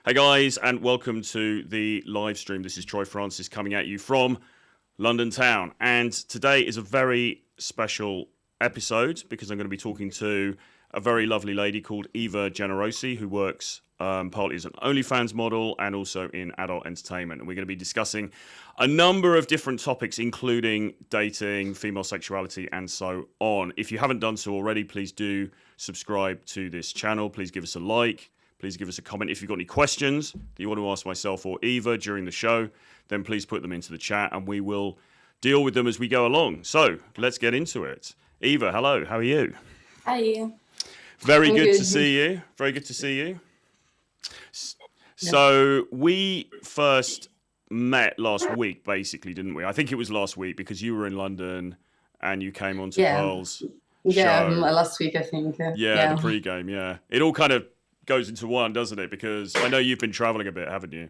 Hey guys, and welcome to the live stream. This is Troy Francis coming at you from London town. And today is a very special episode because I'm going to be talking to a very lovely lady called Eva Generosi, who works partly as an Onlyfans model and also in adult entertainment. And we're going to be discussing a number of different topics, including dating, female sexuality, and so on. If you haven't done so already, please do subscribe to this channel. Please give us a like. Please give us a comment. If you've got any questions that you want to ask myself or Eva during the show, then please put them into the chat and we will deal with them as we go along. So let's get into it. Eva, hello. How are you? Hi. Very good to see you. Very good to see you. So we first met last week, basically, didn't we? I think it was last week because you were in London and you came onto Pearl's show. Last week, I think. Yeah, the pre-game, yeah. It all kind of goes into one, doesn't it? Because I know you've been traveling a bit, haven't you?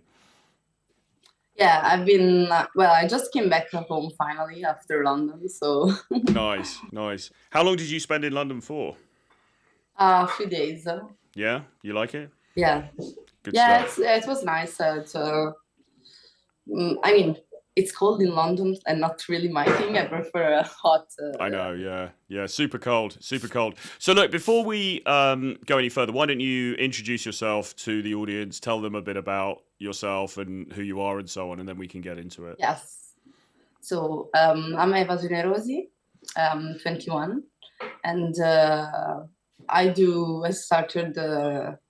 Yeah, I've been, I just came back home finally after London, so. Nice. How long did you spend in London for? A few days. Yeah? You like it? Yeah. Good stuff. It was nice. It's cold in London and not really my thing. I prefer a hot. I know, yeah. Super cold. So look, before we go any further, why don't you introduce yourself to the audience, tell them a bit about yourself and who you are and so on, and then we can get into it. Yes. So I'm Eva Generosi, 21, and I started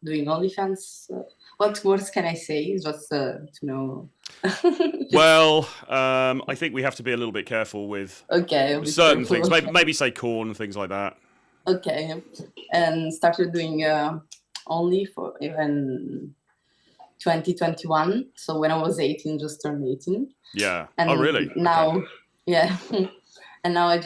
doing Onlyfans. What words can I say? Just to know. Well, I think we have to be a little bit careful with certain things. Maybe say corn and things like that. Okay, and started doing Only for even 2021. So when I was 18, just turned 18. Yeah. And oh, really? Now, okay. Yeah. And now I'm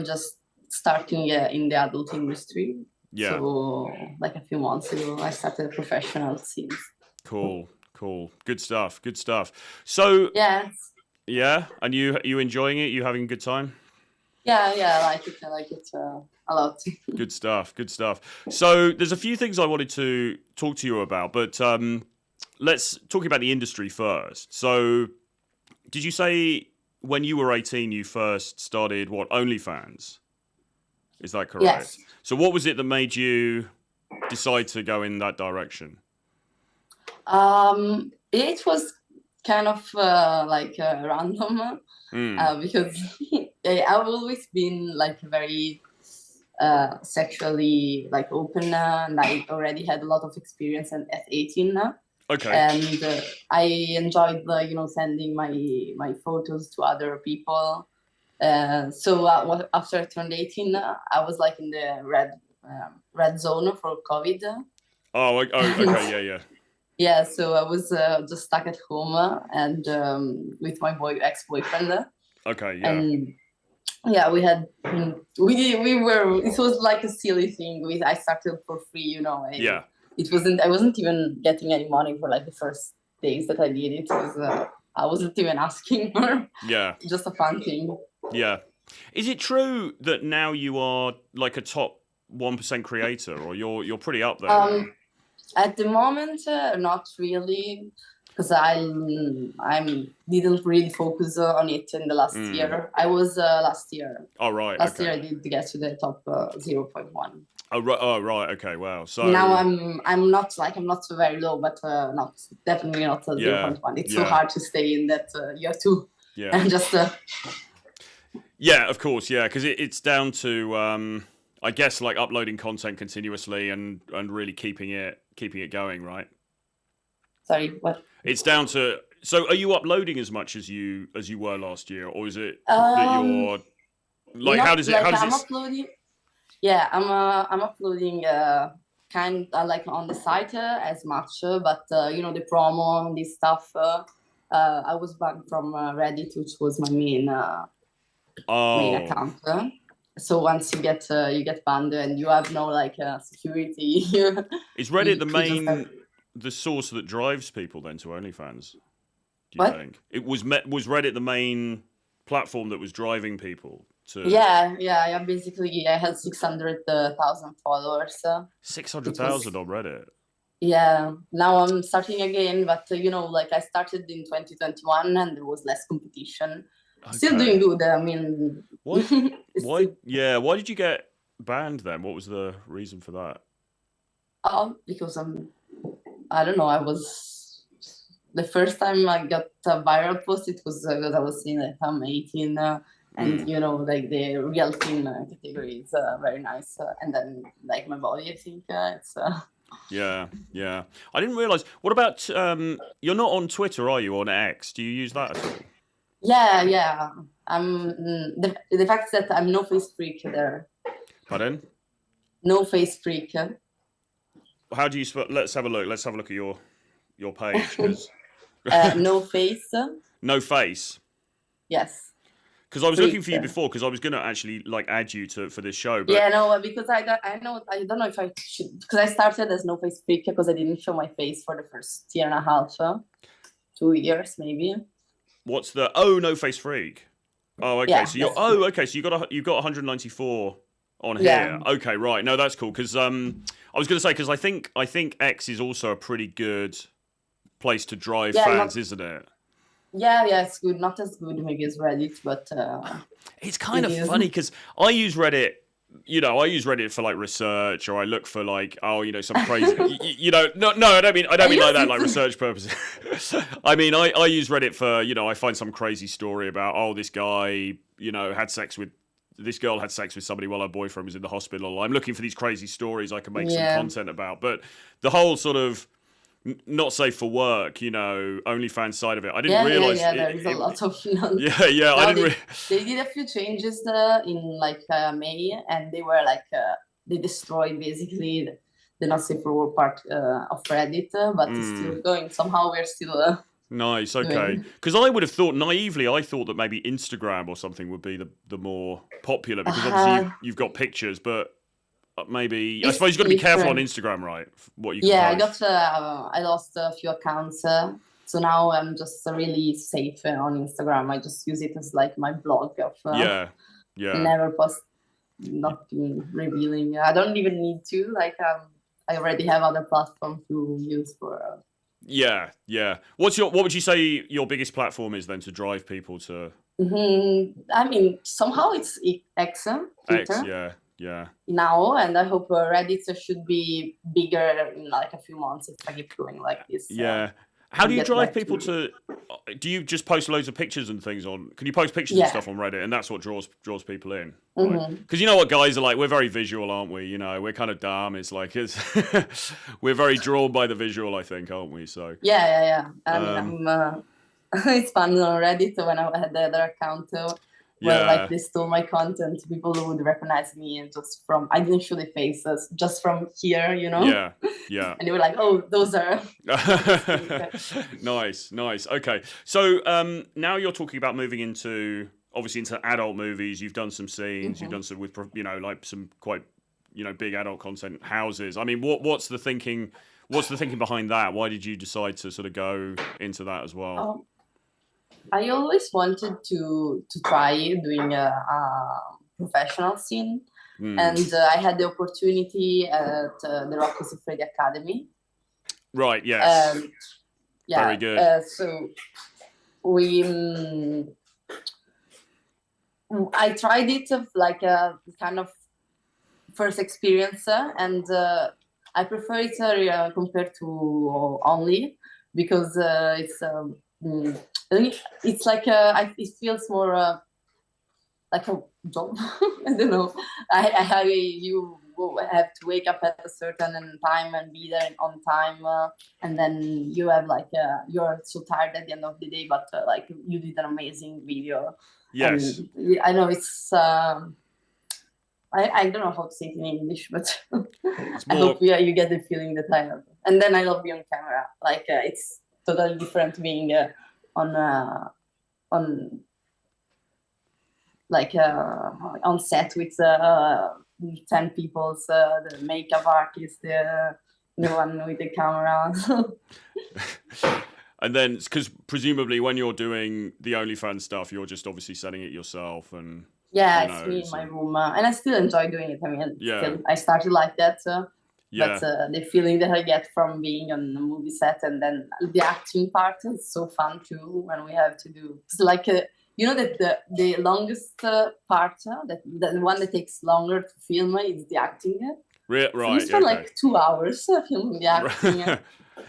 just starting in the adult industry. Yeah. So like a few months ago, I started a professional scene. Cool. Good stuff. So yes. Yeah, and you enjoying it? You having a good time? Yeah, I like it a lot. Good stuff. So there's a few things I wanted to talk to you about, but let's talk about the industry first. So did you say when you were 18 you first started Onlyfans? Is that correct? Yes. So what was it that made you decide to go in that direction? It was kind of random because I've always been very sexually open and I already had a lot of experience at 18. Okay. And I enjoyed sending my photos to other people. So after I turned 18, I was in the red zone for COVID. Oh, okay, yeah. Yeah, so I was just stuck at home and with my ex-boyfriend. Okay, yeah. And yeah, we were. It was like a silly thing. I started for free, Yeah. I wasn't even getting any money for the first days that I did it. I wasn't even asking for. Yeah. Just a fun thing. Yeah. Is it true that now you are a top 1% creator, or you're pretty up there? At the moment, not really, because I didn't really focus on it in the last year. I was last year. Oh, right. Last year I did get to the top 0.1. Oh, right. Okay. Wow. So now I'm not so very low, but definitely not 0.1. It's so hard to stay in that. You have to. Yeah. And just. Yeah, of course. Yeah, because it's down to I guess uploading content continuously and really keeping it going, right? Sorry, what? It's down to. So, are you uploading as much as you were last year, or is it that you're how does it? I'm uploading. Yeah, I'm uploading on the site as much, but the promo and this stuff. I was banned from Reddit, which was my main account. So once you get banned and you have no security. Is Reddit the source that drives people then to OnlyFans? Do you think it was Reddit the main platform that was driving people to? Yeah. Basically, I had 600,000 followers. 600,000 on Reddit. Yeah, now I'm starting again, but like I started in 2021 and there was less competition. Still Okay. doing good. I mean, Why? it's Why? still, Yeah. Why did you get banned then? What was the reason for that? because I don't know, I was, the first time I got a viral post, it was because I was saying like I'm 18, and like the real teen category is very nice. And then like my body, I think it's. Yeah, yeah. I didn't realize. What about you're not on Twitter, are you? On X? Do you use that at all? Yeah, yeah. The fact that I'm no face freak there. Pardon? No face freak. How do you spell? Let's have a look. Let's have a look at your page because No face. no face. Yes. Because I was looking Freak. for you before because I was gonna actually like add you to for this show. But Yeah, no, because I don't know if I should, because I started as no face freak because I didn't show my face for the first year and a half, 2 years maybe. what's the no face freak? Oh, okay. Yeah, So you're okay. So you've got 194 on here. Yeah. Okay, right. No, that's cool. Because I was gonna say because I think X is also a pretty good place to drive fans, isn't it? Yeah, it's good. Not as good maybe as Reddit, but it's kind of funny because I use Reddit. I use Reddit for like research, or I look for like, some crazy, no, I don't mean like that, like research purposes. I mean, I use Reddit for, I find some crazy story about, this guy, this girl had sex with somebody while her boyfriend was in the hospital. I'm looking for these crazy stories I can make some content about. But the whole sort of not safe for work, OnlyFans side of it. I didn't realize. Yeah, there is a lot of. Yeah. I didn't. They did a few changes in like May, and they were like they destroyed basically the not safe for work part of Reddit, but it's still going. Somehow we're still. Nice, okay. Because I would have thought naively, I thought that maybe Instagram or something would be the more popular because obviously you've got pictures, but. Maybe I suppose you've got to be careful on Instagram, right? What you can post. I lost a few accounts, so now I'm just really safe on Instagram. I just use it as like my blog of never post, nothing revealing. I don't even need to. Like I already have other platforms to use for. Yeah. What would you say your biggest platform is then to drive people to? I mean, somehow it's X, Twitter. Yeah. Now, and I hope Reddit should be bigger in like a few months if I keep going like this. Yeah. How do you drive people to? Do you just post loads of pictures and things on? Can you post pictures and stuff on Reddit, and that's what draws people in? Because you know what guys are like. We're very visual, aren't we? We're kind of dumb. It's like we're very drawn by the visual, I think, aren't we? So yeah. It's fun on Reddit when I had the other account. Well, like they stole my content. People would recognize me and just from, I didn't show the faces, just from here, Yeah. And they were like, oh, those are. Nice. Okay. So now you're talking about moving into adult movies. You've done some scenes. You've done some with, like some quite, big adult content houses. I mean, what's the thinking? What's the thinking behind that? Why did you decide to sort of go into that as well? I always wanted to try doing a professional scene, and I had the opportunity at the Rock is Afraid Academy. Right. Yes. Very good. So I tried it like a kind of first experience, and I prefer it compared to Only because it's like it feels more like a job. I don't know. You have to wake up at a certain time and be there on time, and then you have like you're so tired at the end of the day, but like you did an amazing video. Yes. And I know it's. I don't know how to say it in English, but I hope you get the feeling that I have. And then I love being on camera. Like it's totally different being on set with 10 people, the makeup artist, the one with the camera. And then, because presumably when you're doing the OnlyFans stuff, you're just obviously setting it yourself and. Yeah, it's me in my room, and I still enjoy doing it. I mean, I started like that. Yeah. But the feeling that I get from being on a movie set, and then the acting part is so fun too. When we have to do, it's like you know that the longest part, that the one that takes longer to film is the acting. Right. So we spend like 2 hours filming the acting.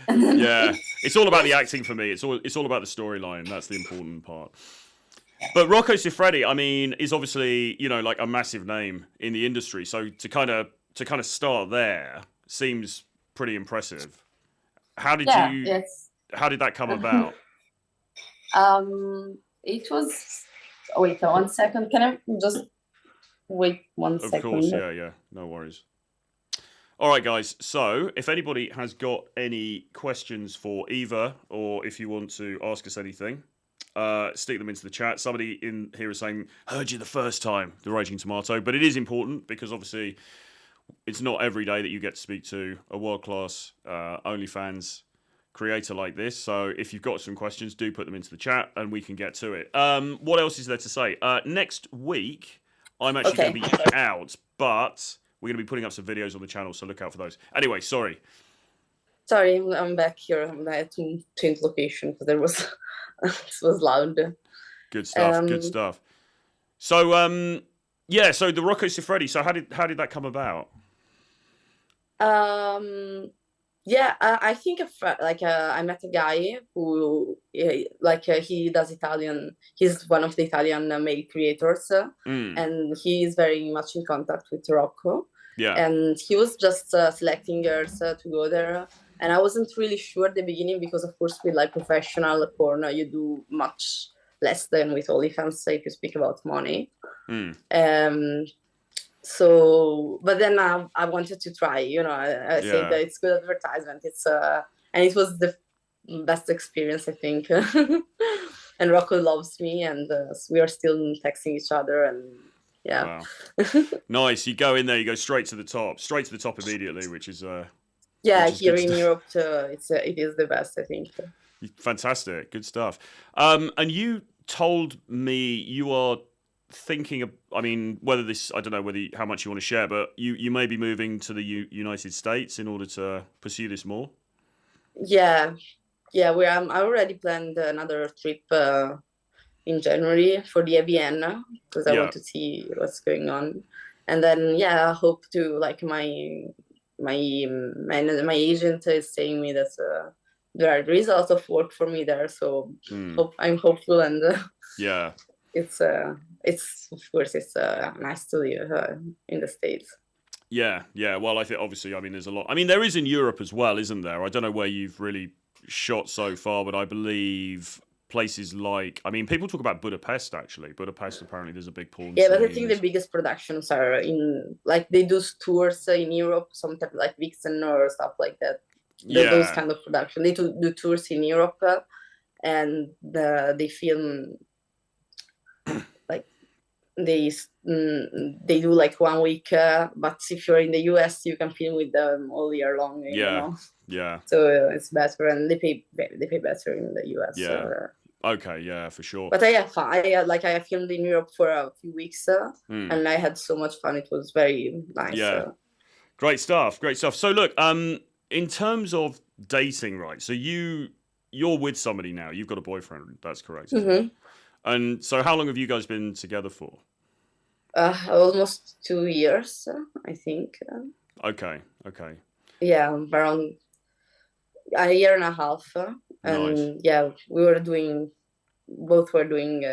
And then Yeah, it's all about the acting for me. It's all about the storyline. That's the important part. But Rocco Siffredi, I mean, is obviously, you know, like a massive name in the industry. So to kind of start there seems pretty impressive. How did How did that come about? It was. Wait 1 second. Can I just wait 1 second? Of course, yeah, no worries. All right, guys. So if anybody has got any questions for Eva, or if you want to ask us anything, stick them into the chat. Somebody in here is saying, heard you the first time, the Raging Tomato. But it is important because obviously it's not every day that you get to speak to a world-class Onlyfans creator like this. So if you've got some questions, do put them into the chat and we can get to it. What else is there to say? Next week, I'm actually going to be out, but we're going to be putting up some videos on the channel, so look out for those. Anyway, sorry. Sorry, I'm back here. I had to change location because there was it was loud. Good stuff. Good stuff. So yeah. So the Rocco Siffredi. So how did that come about? Yeah, I think I met a guy who he does Italian. He's one of the Italian male creators, and he is very much in contact with Rocco. Yeah. And he was just selecting girls to go there. And I wasn't really sure at the beginning because, of course, with like professional porn, you do much less than with Onlyfans if you speak about money. So, but then I wanted to try, you know, I said that it's good advertisement. It's and it was the best experience, I think. And Rocco loves me, and we are still texting each other, and yeah. Wow. Nice. You go in there, you go straight to the top immediately, which is yeah, here in Europe, it is the best, I think. Fantastic, good stuff. And you told me you are thinking of, I mean, whether this, I don't know how much you want to share, but you may be moving to the United States in order to pursue this more. Yeah, I already planned another trip in January for the Vienna because I want to see what's going on, and then I hope to, like, my agent is saying me that there is a lot of work for me there, so I'm hopeful, and it's of course it's nice to live in the States. Yeah. Well, I think obviously, I mean, there's a lot. I mean, there is in Europe as well, isn't there? I don't know where you've really shot so far, but I believe places like, I mean, people talk about Budapest, actually. Budapest, apparently, there's a big porn scene. But I think the biggest productions are in, like, they do tours in Europe, sometimes like Vixen or stuff like that. Those kind of production. They do tours in Europe, and they film, like, they do like 1 week, but if you're in the US, you can film with them all year long. You know? Yeah. So it's better, and they pay better in the US. Okay, yeah, for sure. But I have fun. I filmed in Europe for a few weeks, and I had so much fun. It was very nice. Yeah, great stuff. So look, in terms of dating, right? So you're with somebody now. You've got a boyfriend. That's correct. Mm-hmm. And so, how long have you guys been together for? Almost 2 years, I think. Okay. Yeah, around a year and a half, and nice. both were doing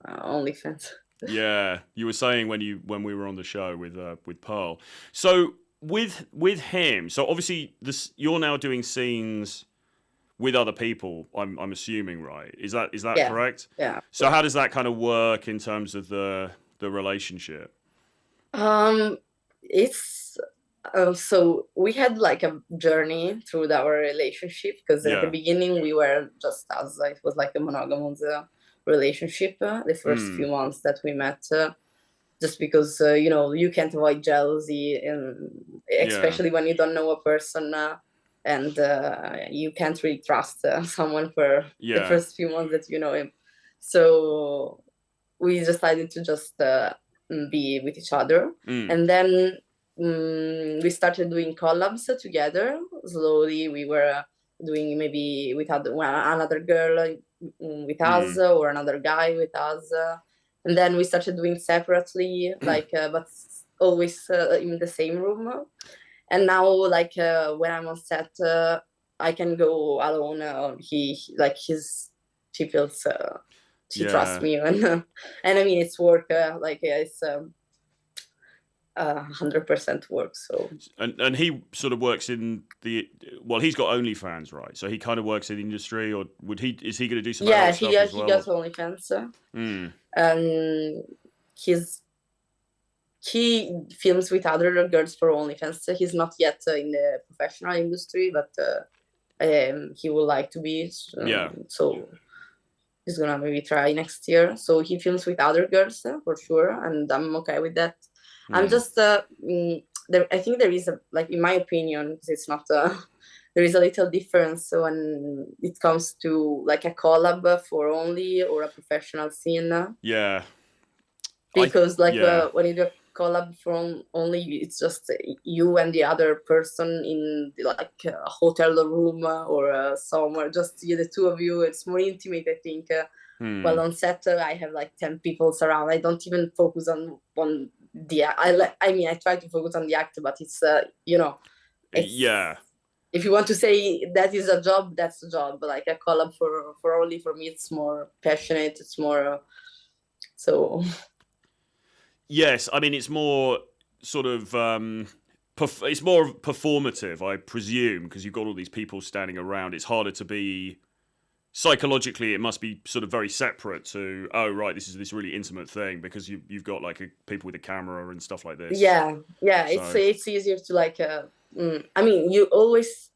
OnlyFans. Yeah, you were saying when we were on the show with Pearl. So with him, so obviously you're now doing scenes with other people. I'm assuming, right? Is that correct? Yeah. So how does that kind of work in terms of the relationship? It's so we had like a journey through our relationship, because at the beginning we were just us. It was like a monogamous relationship. The first few months that we met, just because you can't avoid jealousy, and especially when you don't know a person, and you can't really trust someone for the first few months that you know him. So we decided to just be with each other, and then we started doing collabs together. Slowly, we were doing maybe with another girl with us or another guy with us, and then we started doing separately, like but always in the same room. And now, like when I'm on set, I can go alone. He feels she trusts me, and I mean it's work. Like it's 100% work. So and he sort of works in the he's got OnlyFans, right? So he kind of works in the industry, or is he going to do some adult stuff as well? He got OnlyFans, and he films with other girls for OnlyFans. He's not yet in the professional industry, but he would like to be. So he's gonna maybe try next year. So he films with other girls for sure, and I'm okay with that. I'm just I think there is in my opinion, because it's not there is a little difference when it comes to like a collab for Only or a professional scene. Yeah. Because when you do a collab from Only, it's just you and the other person in like a hotel room or somewhere, just the two of you. It's more intimate, I think. Well, on set, I have like 10 people around. I don't even focus on the. I try to focus on the act, but it's if you want to say that is a job, that's a job. But like a collab for Only, for me, it's more passionate. It's more so. Yes, I mean it's more sort of it's more performative, I presume, because you've got all these people standing around. It's harder to be psychologically. It must be sort of very separate to this is this really intimate thing because you've got like people with a camera and stuff like this. Yeah. So, it's easier to like. I mean, you always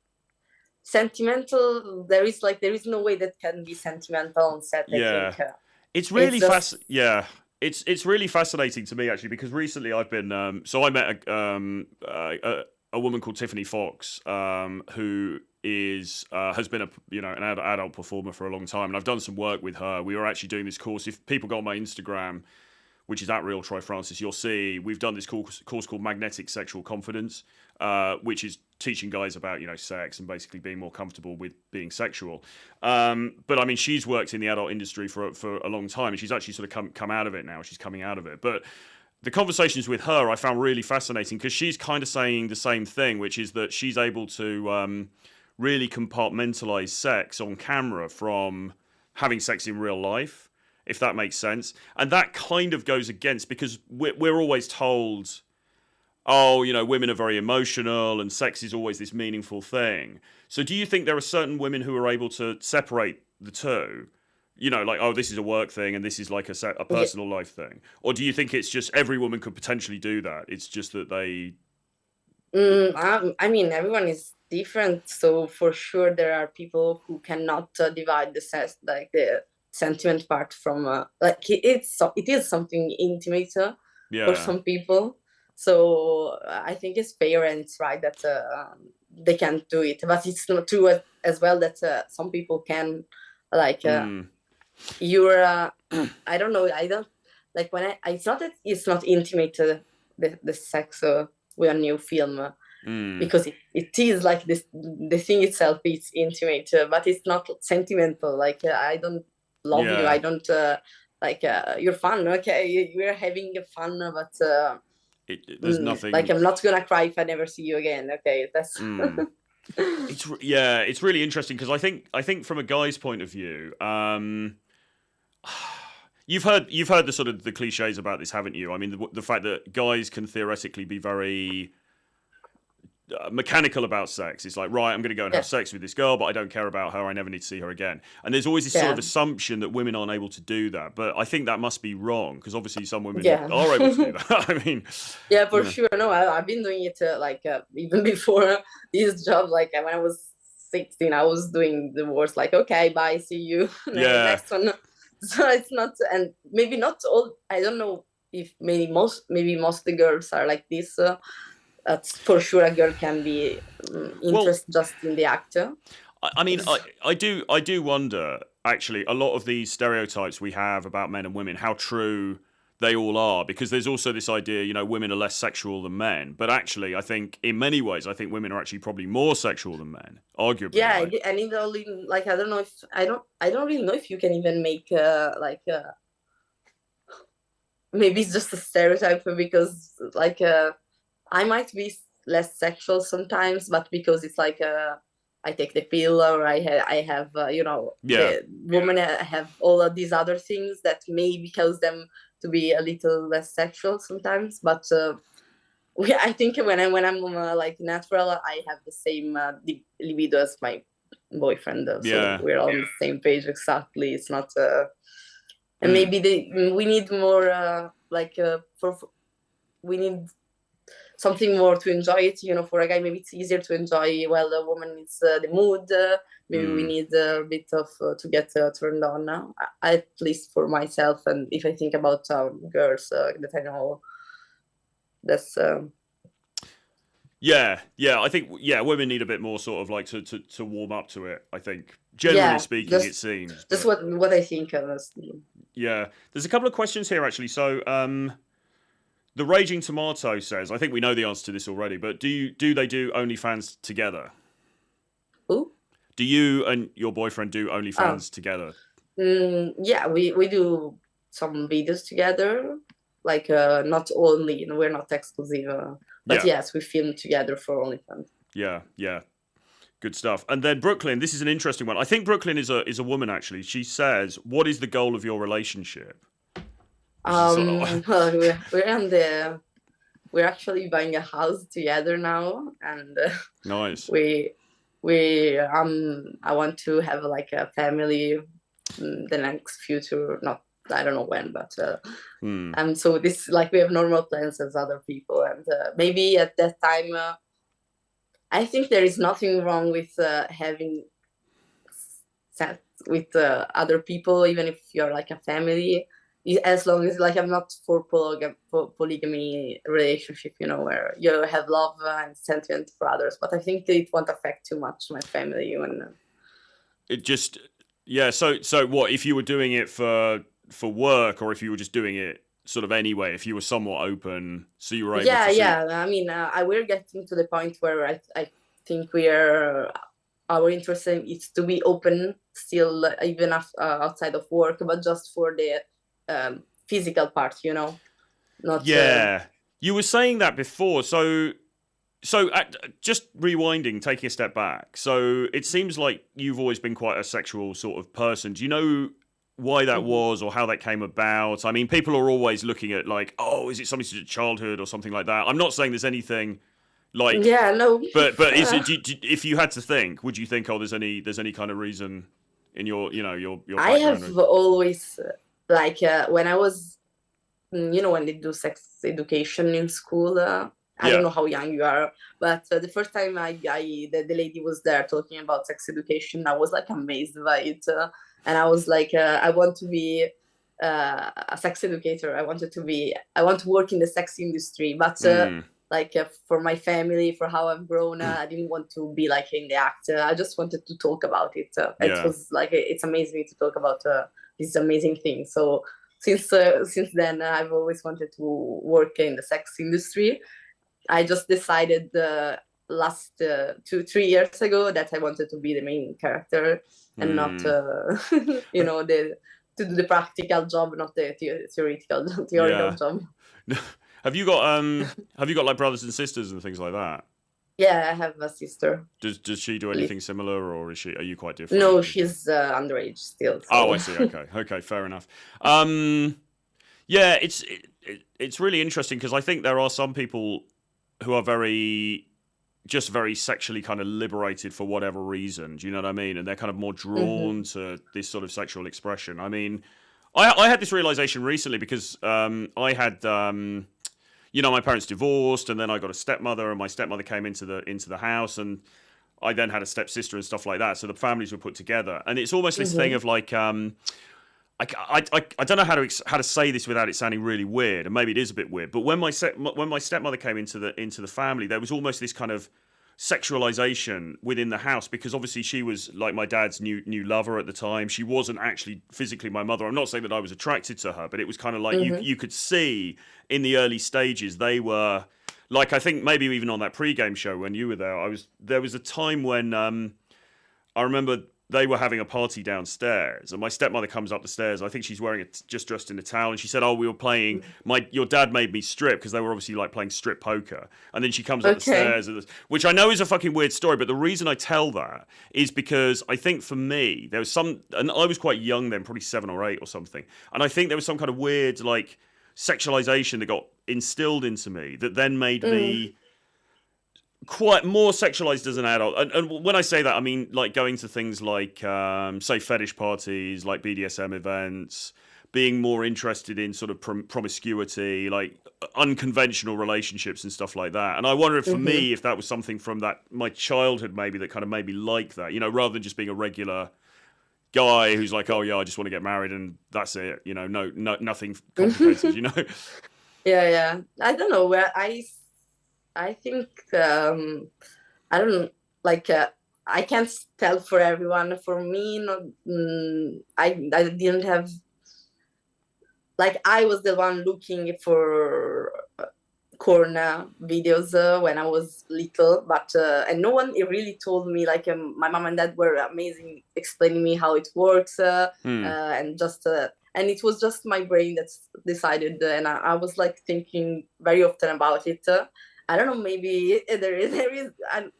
sentimental. There is no way that can be sentimental on set. I think. It's really fascinating. It's really fascinating to me actually because recently I've been I met a woman called Tiffany Fox who has been an adult performer for a long time, and I've done some work with her. We were actually doing this course. If people go on my Instagram, which is @realtroyfrancis, you'll see we've done this course called Magnetic Sexual Confidence, which is teaching guys about sex and basically being more comfortable with being sexual. But I mean, she's worked in the adult industry for a long time, and she's actually sort of come out of it now. She's coming out of it, but the conversations with her I found really fascinating because she's kind of saying the same thing, which is that she's able to really compartmentalize sex on camera from having sex in real life, if that makes sense. And that kind of goes against, because we're always told, women are very emotional and sex is always this meaningful thing. So do you think there are certain women who are able to separate the two? This is a work thing and this is like a personal life thing? Or do you think it's just every woman could potentially do that? It's just that they... I mean, everyone is different. So for sure, there are people who cannot divide the sentiment part from... it is something intimate for some people. So I think it's fair and it's right that they can't do it. But it's not true as well that some people can, you're... I don't know. I don't... Like when it's not that it's not intimate, the sex with a new film. Because it is like this, the thing itself is intimate, but it's not sentimental. Like I don't love you. I don't you're fun. Okay, we're having fun, but... there's nothing like I'm not gonna cry if I never see you again. Okay, that's it's really interesting because I think from a guy's point of view, you've heard the sort of the cliches about this, haven't you? I mean, the fact that guys can theoretically be very mechanical about sex. It's like, right, I'm going to go and have sex with this girl, but I don't care about her. I never need to see her again. And there's always this sort of assumption that women aren't able to do that. But I think that must be wrong because obviously some women are able to do that. I mean, for sure. No, I've been doing it even before this job. Like when I was 16, I was doing the worst. Like, okay, bye, see you. Next one. So it's not, and maybe not all. I don't know if maybe most of the girls are like this. For sure, a girl can be interested just in the actor. I mean, I do wonder, actually, a lot of these stereotypes we have about men and women, how true they all are, because there's also this idea, you know, women are less sexual than men. But actually, I think in many ways, I think women are actually probably more sexual than men, arguably. Yeah, Right? and it only, like, I don't know if I don't really know if you can even make maybe it's just a stereotype, because like I might be less sexual sometimes, but because it's like I take the pill, or I have you know, Yeah. the women have all of these other things that maybe cause them to be a little less sexual sometimes. But I think when I'm like natural, I have the same libido as my boyfriend, so Yeah. we're on the same page exactly. It's not and Mm. maybe we need more we need something more to enjoy it, you know. For a guy, maybe it's easier to enjoy, while a woman, it's the mood. Maybe we need a bit of to get turned on now, at least for myself. And if I think about girls that I know, that's Yeah, I think women need a bit more sort of like to warm up to it. I think generally speaking, it seems. That's what I think. Honestly. Yeah, there's a couple of questions here actually. So, the Raging Tomato says, I think we know the answer to this already, but do they do OnlyFans together? Who? Do you and your boyfriend do OnlyFans together? Yeah, we do some videos together. Like not only, you know, we're not exclusive, but yes, we film together for OnlyFans. Yeah. Good stuff. And then Brooklyn, this is an interesting one. I think Brooklyn is a woman actually. She says, "What is the goal of your relationship?" We're actually buying a house together now, and nice. I want to have like a family the next future. Not, I don't know when, but so this, like, we have normal plans as other people, and maybe at that time. I think there is nothing wrong with having sex with other people, even if you're like a family, as long as, like, I'm not for polygamy relationship, you know, where you have love and sentiment for others. But I think it won't affect too much my family. It just, yeah. So what if you were doing it for work, or if you were just doing it sort of anyway, if you were somewhat open, so you were able to I mean, we're getting to the point where I think our interest is to be open still, even outside of work, but just for the physical part, you know. Not you were saying that before, so just rewinding, taking a step back, so it seems like you've always been quite a sexual sort of person. Do you know why that was, or how that came about? I mean, people are always looking at, like, oh, is it something to do with childhood or something like that? I'm not saying there's anything like, no, but is it? If you had to think, would you think, oh, there's any kind of reason in your, you know, your background? I have always like when I was, you know, when they do sex education in school. I don't know how young you are, but the first time the lady was there talking about sex education, I was like amazed by it. And I was like, I want to be a sex educator. I want to work in the sex industry, but like for my family, for how I've grown, I didn't want to be like in the act. I just wanted to talk about it. It was like, it's amazing to talk about this amazing thing. So since then, I've always wanted to work in the sex industry. I just decided last 2-3 years ago that I wanted to be the main character and not, you know, to do the practical job, not the theoretical job. Have you got like brothers and sisters and things like that? Yeah, I have a sister. Does she do anything similar, or are you quite different? No, she's underage still. So. Oh, I see. Okay, fair enough. Yeah, it's really interesting, because I think there are some people who are very sexually kind of liberated for whatever reason. Do you know what I mean? And they're kind of more drawn to this sort of sexual expression. I mean, I had this realization recently, because I had, you know, my parents divorced, and then I got a stepmother, and my stepmother came into the house, and I then had a stepsister and stuff like that. So the families were put together, and it's almost this thing of like, I don't know how to say this without it sounding really weird, and maybe it is a bit weird. But when my stepmother came into the family, there was almost this kind of sexualization within the house, because obviously she was like my dad's new lover at the time. She wasn't actually physically my mother. I'm not saying that I was attracted to her, but it was kind of like you could see in the early stages they were like, I think maybe even on that pre-game show when you were there was a time when I remember they were having a party downstairs, and my stepmother comes up the stairs. I think she's wearing just dressed in a towel, and she said, "Oh, we were playing. Your dad made me strip," because they were obviously like playing strip poker. And then she comes up the stairs, which I know is a fucking weird story, but the reason I tell that is because I think for me there was some, and I was quite young then, probably 7 or 8 or something, and I think there was some kind of weird like sexualization that got instilled into me that then made me quite more sexualized as an adult. And when I say that, I mean like going to things like say fetish parties, like BDSM events, being more interested in sort of promiscuity, like unconventional relationships and stuff like that. And I wonder if for me, if that was something from that my childhood maybe that kind of made me like that, you know, rather than just being a regular guy who's like, oh yeah, I just want to get married and that's it, you know, no nothing complicated, you know. Yeah. I don't know where I think I don't know, like I can't tell for everyone. For me, not I didn't have, like, I was the one looking for corner videos when I was little, but and no one really told me, like my mom and dad were amazing explaining me how it works and just and it was just my brain that decided, and I was like thinking very often about it. I don't know, maybe there is I'm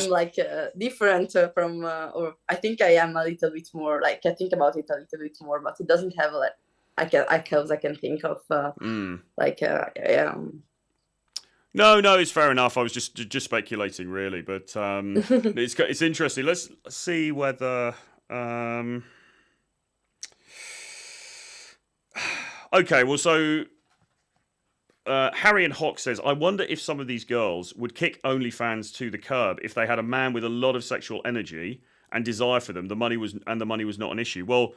like different from or I think I am a little bit more, like I think about it a little bit more, but it doesn't have like I can think of like yeah. No, it's fair enough. I was just speculating, really, but it's interesting. Let's see whether. Okay, well, so Harry and Hock says, I wonder if some of these girls would kick OnlyFans to the curb if they had a man with a lot of sexual energy and desire for them. The money was not an issue. Well,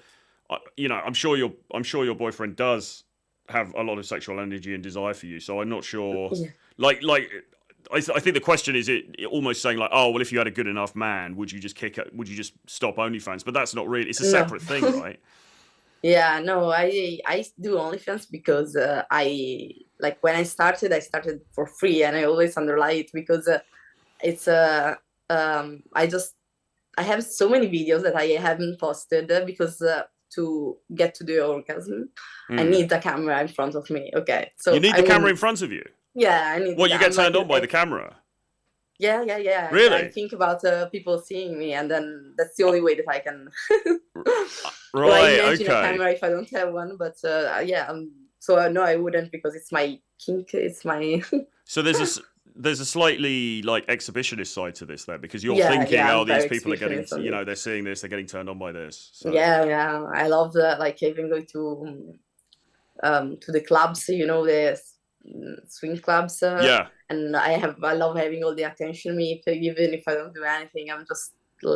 you know, I'm sure your boyfriend does have a lot of sexual energy and desire for you. So I'm not sure. Yeah. Like I think the question is it almost saying like, oh well, if you had a good enough man, would you just stop OnlyFans? But that's not really. It's a separate thing, right? Yeah, no, I do OnlyFans because I like when I started for free, and I always underline it because it's I have so many videos that I haven't posted because to get to the orgasm, I need the camera in front of me. Okay, so you need the camera in front of you. Yeah, I need. Well, you get turned on by the camera. Yeah. Really? I think about people seeing me, and then that's the only way that I can. Right. I imagine a camera if I don't have one, but yeah. So no, I wouldn't, because it's my kink. It's my. So there's a slightly like exhibitionist side to this, there, because you're thinking, oh, these people are getting, you know, they're seeing this, they're getting turned on by this. So. Yeah. I love like even going to the clubs, you know, the swing clubs. And I love having all the attention me. Even if I don't do anything, I'm just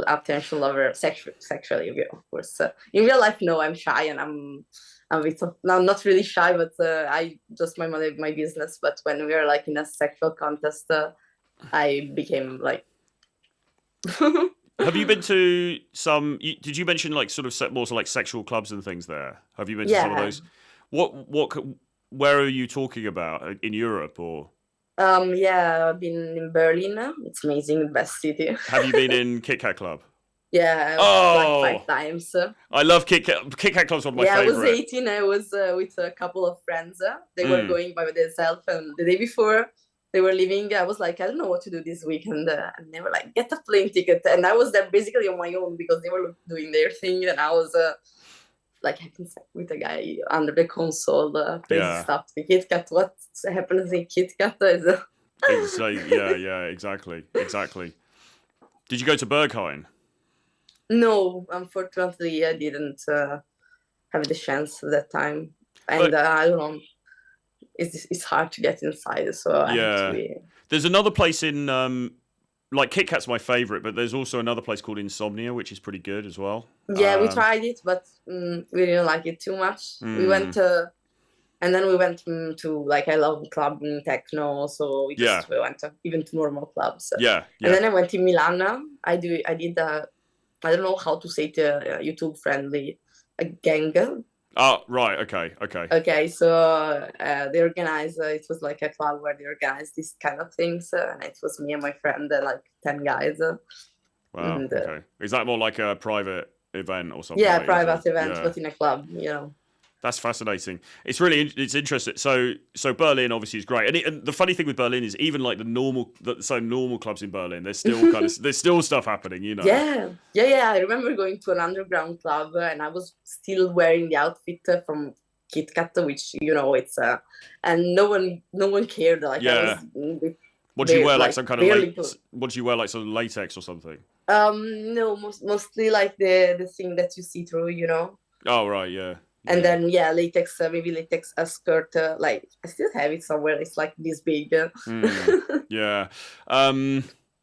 attention lover, sexually, of course. In real life, no, I'm shy, and I'm not really shy, but I just mind my business. But when we are like in a sexual contest, I became like. Have you been to some? Did you mention like sort of more so like sexual clubs and things there? Have you been to some of those? Where are you talking about, in Europe or? Yeah, I've been in Berlin. It's amazing, the best city. Have you been in Kit Kat Club? Yeah, like 5 times. I love Kit Kat. Kit Kat Club's one of my favorite. I was 18. I was with a couple of friends. They were going by themselves, and the day before they were leaving, I was like, I don't know what to do this weekend. And they were like, get a plane ticket. And I was there basically on my own because they were doing their thing, and I was like having sex with a guy under the console, crazy stuff. The Kit Kat, what happens in Kit Kat is. Exactly. Did you go to Berghain? No, unfortunately, I didn't have the chance at that time, and I don't know. It's hard to get inside, so I have to be... There's another place in like Kit Kat's my favorite, but there's also another place called Insomnia, which is pretty good as well. Yeah, we tried it, but we didn't like it too much. We went And then we went to like, I love club and techno, so we went even to normal clubs. Yeah. And then I went to Milan. I did I don't know how to say it, YouTube friendly, a gang. Oh, right. Okay. Okay, so they organized, it was like a club where they organized these kind of things. And it was me and my friend and like 10 guys. Wow. And, okay. Is that more like a private event or something? Yeah, like private event, but in a club, you know. That's fascinating. It's interesting. So Berlin obviously is great, and the funny thing with Berlin is even like the normal clubs in Berlin, there's still there's still stuff happening, you know. Yeah. I remember going to an underground club, and I was still wearing the outfit from Kit Kat, which, you know, it's and no one cared. Like, yeah. What do you wear, like some kind of what do you wear, like some latex or something? No, mostly like the thing that you see through, you know. Oh right, yeah. And then latex, maybe latex skirt. Like, I still have it somewhere. It's like this big. Yeah,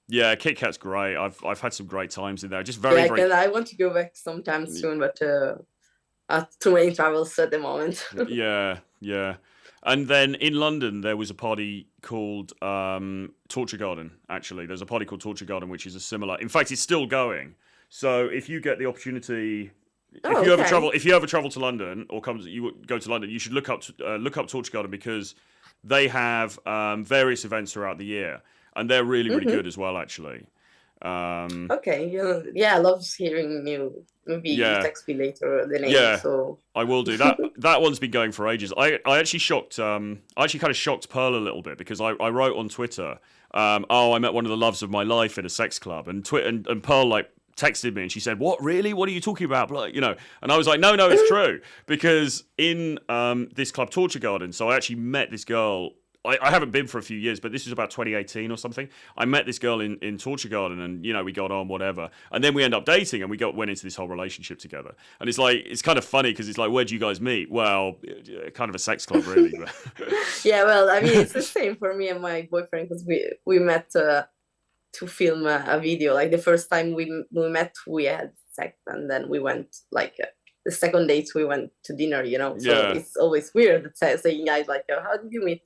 yeah. Kit Kat's great. I've had some great times in there. Just very. I want to go back sometime soon, but too many travels at the moment. Yeah. And then in London, there was a party called Torture Garden. Actually, there's a party called Torture Garden, which is a similar. In fact, it's still going. So if you get the opportunity. If you ever travel to London or you go to London, you should look up Torture Garden, because they have various events throughout the year, and they're really good as well, actually. Okay, I love hearing you. Maybe you text me later the name. Yeah, so I will do that. That one's been going for ages. I actually kind of shocked Pearl a little bit, because I wrote on Twitter, I met one of the loves of my life in a sex club, and Pearl like texted me and she said, "What, really? What are you talking about?" Like, you know, and I was like, no, it's true, because in this club Torture Garden, so I actually met this girl. I haven't been for a few years, but this was about 2018 or something. I met this girl in Torture Garden, and, you know, we got on, whatever, and then we ended up dating, and we went into this whole relationship together. And it's like, it's kind of funny, because it's like, where'd you guys meet? Well, kind of a sex club, really. Yeah, well, I mean, it's the same for me and my boyfriend, because we met to film a video. Like, the first time we met, we had sex, and then we went, like, the second date we went to dinner, you know. So it's always weird saying, guys, like, how did you meet?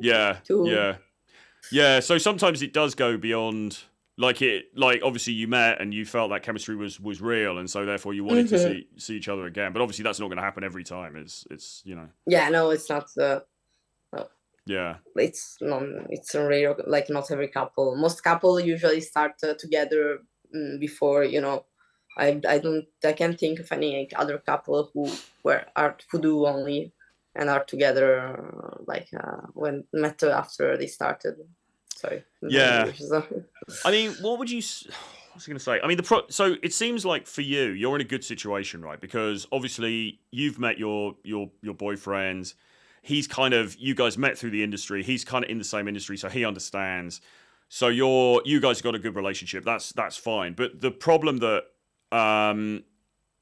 Yeah. So sometimes it does go beyond, like, obviously you met and you felt that chemistry was real, and so therefore you wanted to see each other again. But obviously that's not going to happen every time. It's you know. Yeah, no, it's not. Yeah, it's rare. Like, not every couple. Most couple usually start together before, you know. I can't think of any other couple who do only and are together when met after they started. Sorry. Yeah. I mean, what was I going to say? I mean, so it seems like for you're in a good situation, right? Because obviously you've met your boyfriend. He's you guys met through the industry. He's kind of in the same industry, so he understands. So you guys got a good relationship. That's fine. But the problem that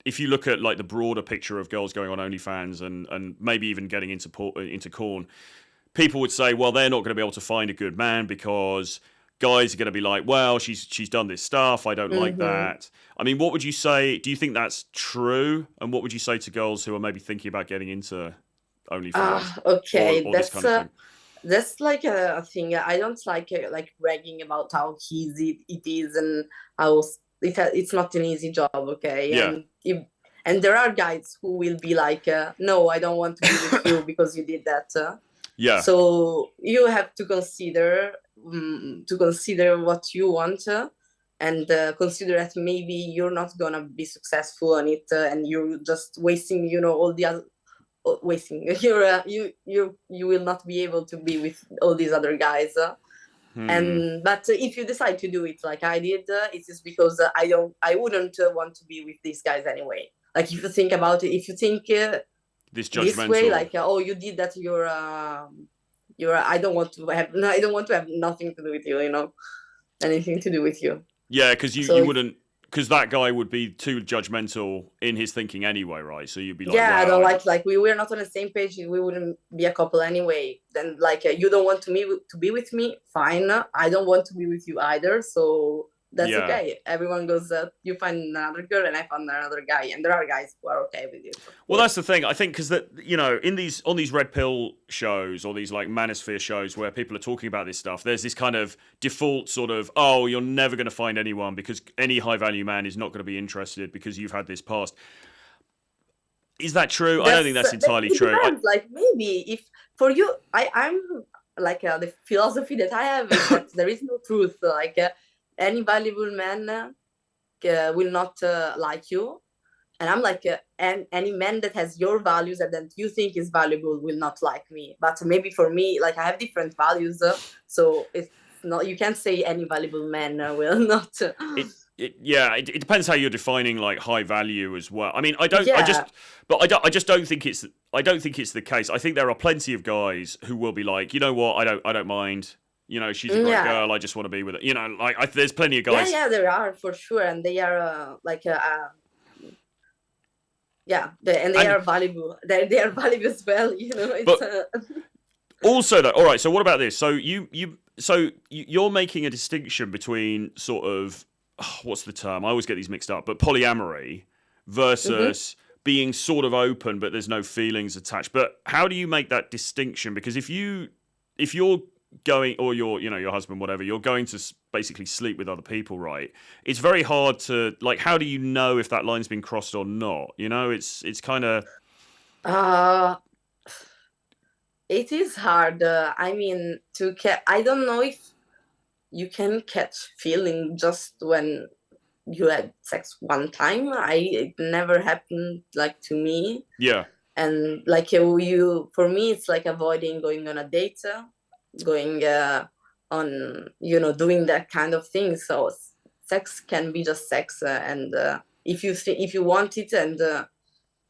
if you look at like the broader picture of girls going on OnlyFans and maybe even getting into porn, people would say, well, they're not going to be able to find a good man because guys are going to be like, well, she's done this stuff, I don't like that. I mean, what would you say? Do you think that's true? And what would you say to girls who are maybe thinking about getting into OnlyFans? Okay, or this kind of thing? That's like a thing. I don't like bragging about how easy it is and how it's not an easy job, okay? Yeah. And there are guys who will be like, no, I don't want to be with you because you did that. Yeah. So you have to consider what you want and consider that maybe you're not gonna be successful on it, and you're just wasting, you know, all the other. You will not be able to be with all these other guys. But if you decide to do it like I did, it is because I wouldn't want to be with these guys anyway. Like, if you think about it, if you think this way, like, oh, you did that, I don't want to have nothing to do with you, you know, anything to do with you. Yeah, because you wouldn't. Because that guy would be too judgmental in his thinking anyway, right? So you'd be like, yeah, wow, I don't like we're not on the same page. We wouldn't be a couple anyway. Then, like, you don't want to be with me, fine. I don't want to be with you either. So that's Yeah. okay. Everyone goes, you find another girl and I found another guy, and there are guys who are okay with it. Well, that's the thing. I think because that, you know, on these red pill shows or these like manosphere shows where people are talking about this stuff, there's this kind of default sort of, oh, you're never going to find anyone because any high value man is not going to be interested because you've had this past. Is that true? I don't think that's entirely true. Depends. Like maybe if for you, I'm like the philosophy that I have is that there is no truth. Like any valuable man will not like you, and I'm like any man that has your values and that you think is valuable will not like me. But maybe for me, like I have different values, so it's not. You can't say any valuable man will not. It depends how you're defining like high value as well. I mean, I just don't think it's the case. I think there are plenty of guys who will be like, you know what, I don't mind. You know, she's a great girl. I just want to be with her. You know, like there's plenty of guys. Yeah, there are for sure, and they are they are valuable. They are valuable as well. You know, it's. Also, though, all right. So what about this? So you're making a distinction between sort of. What's the term? I always get these mixed up, but polyamory versus being sort of open, but there's no feelings attached. But how do you make that distinction? Because if you're going, or your husband, whatever, you're going to basically sleep with other people, right? It's very hard to like. How do you know if that line's been crossed or not? You know, it's kind of. It is hard. I mean, I don't know if you can catch feeling just when you had sex one time. It never happened like to me. Yeah. And like for me, it's like avoiding going on a date, going on, doing that kind of thing. So sex can be just sex, and if you want it, and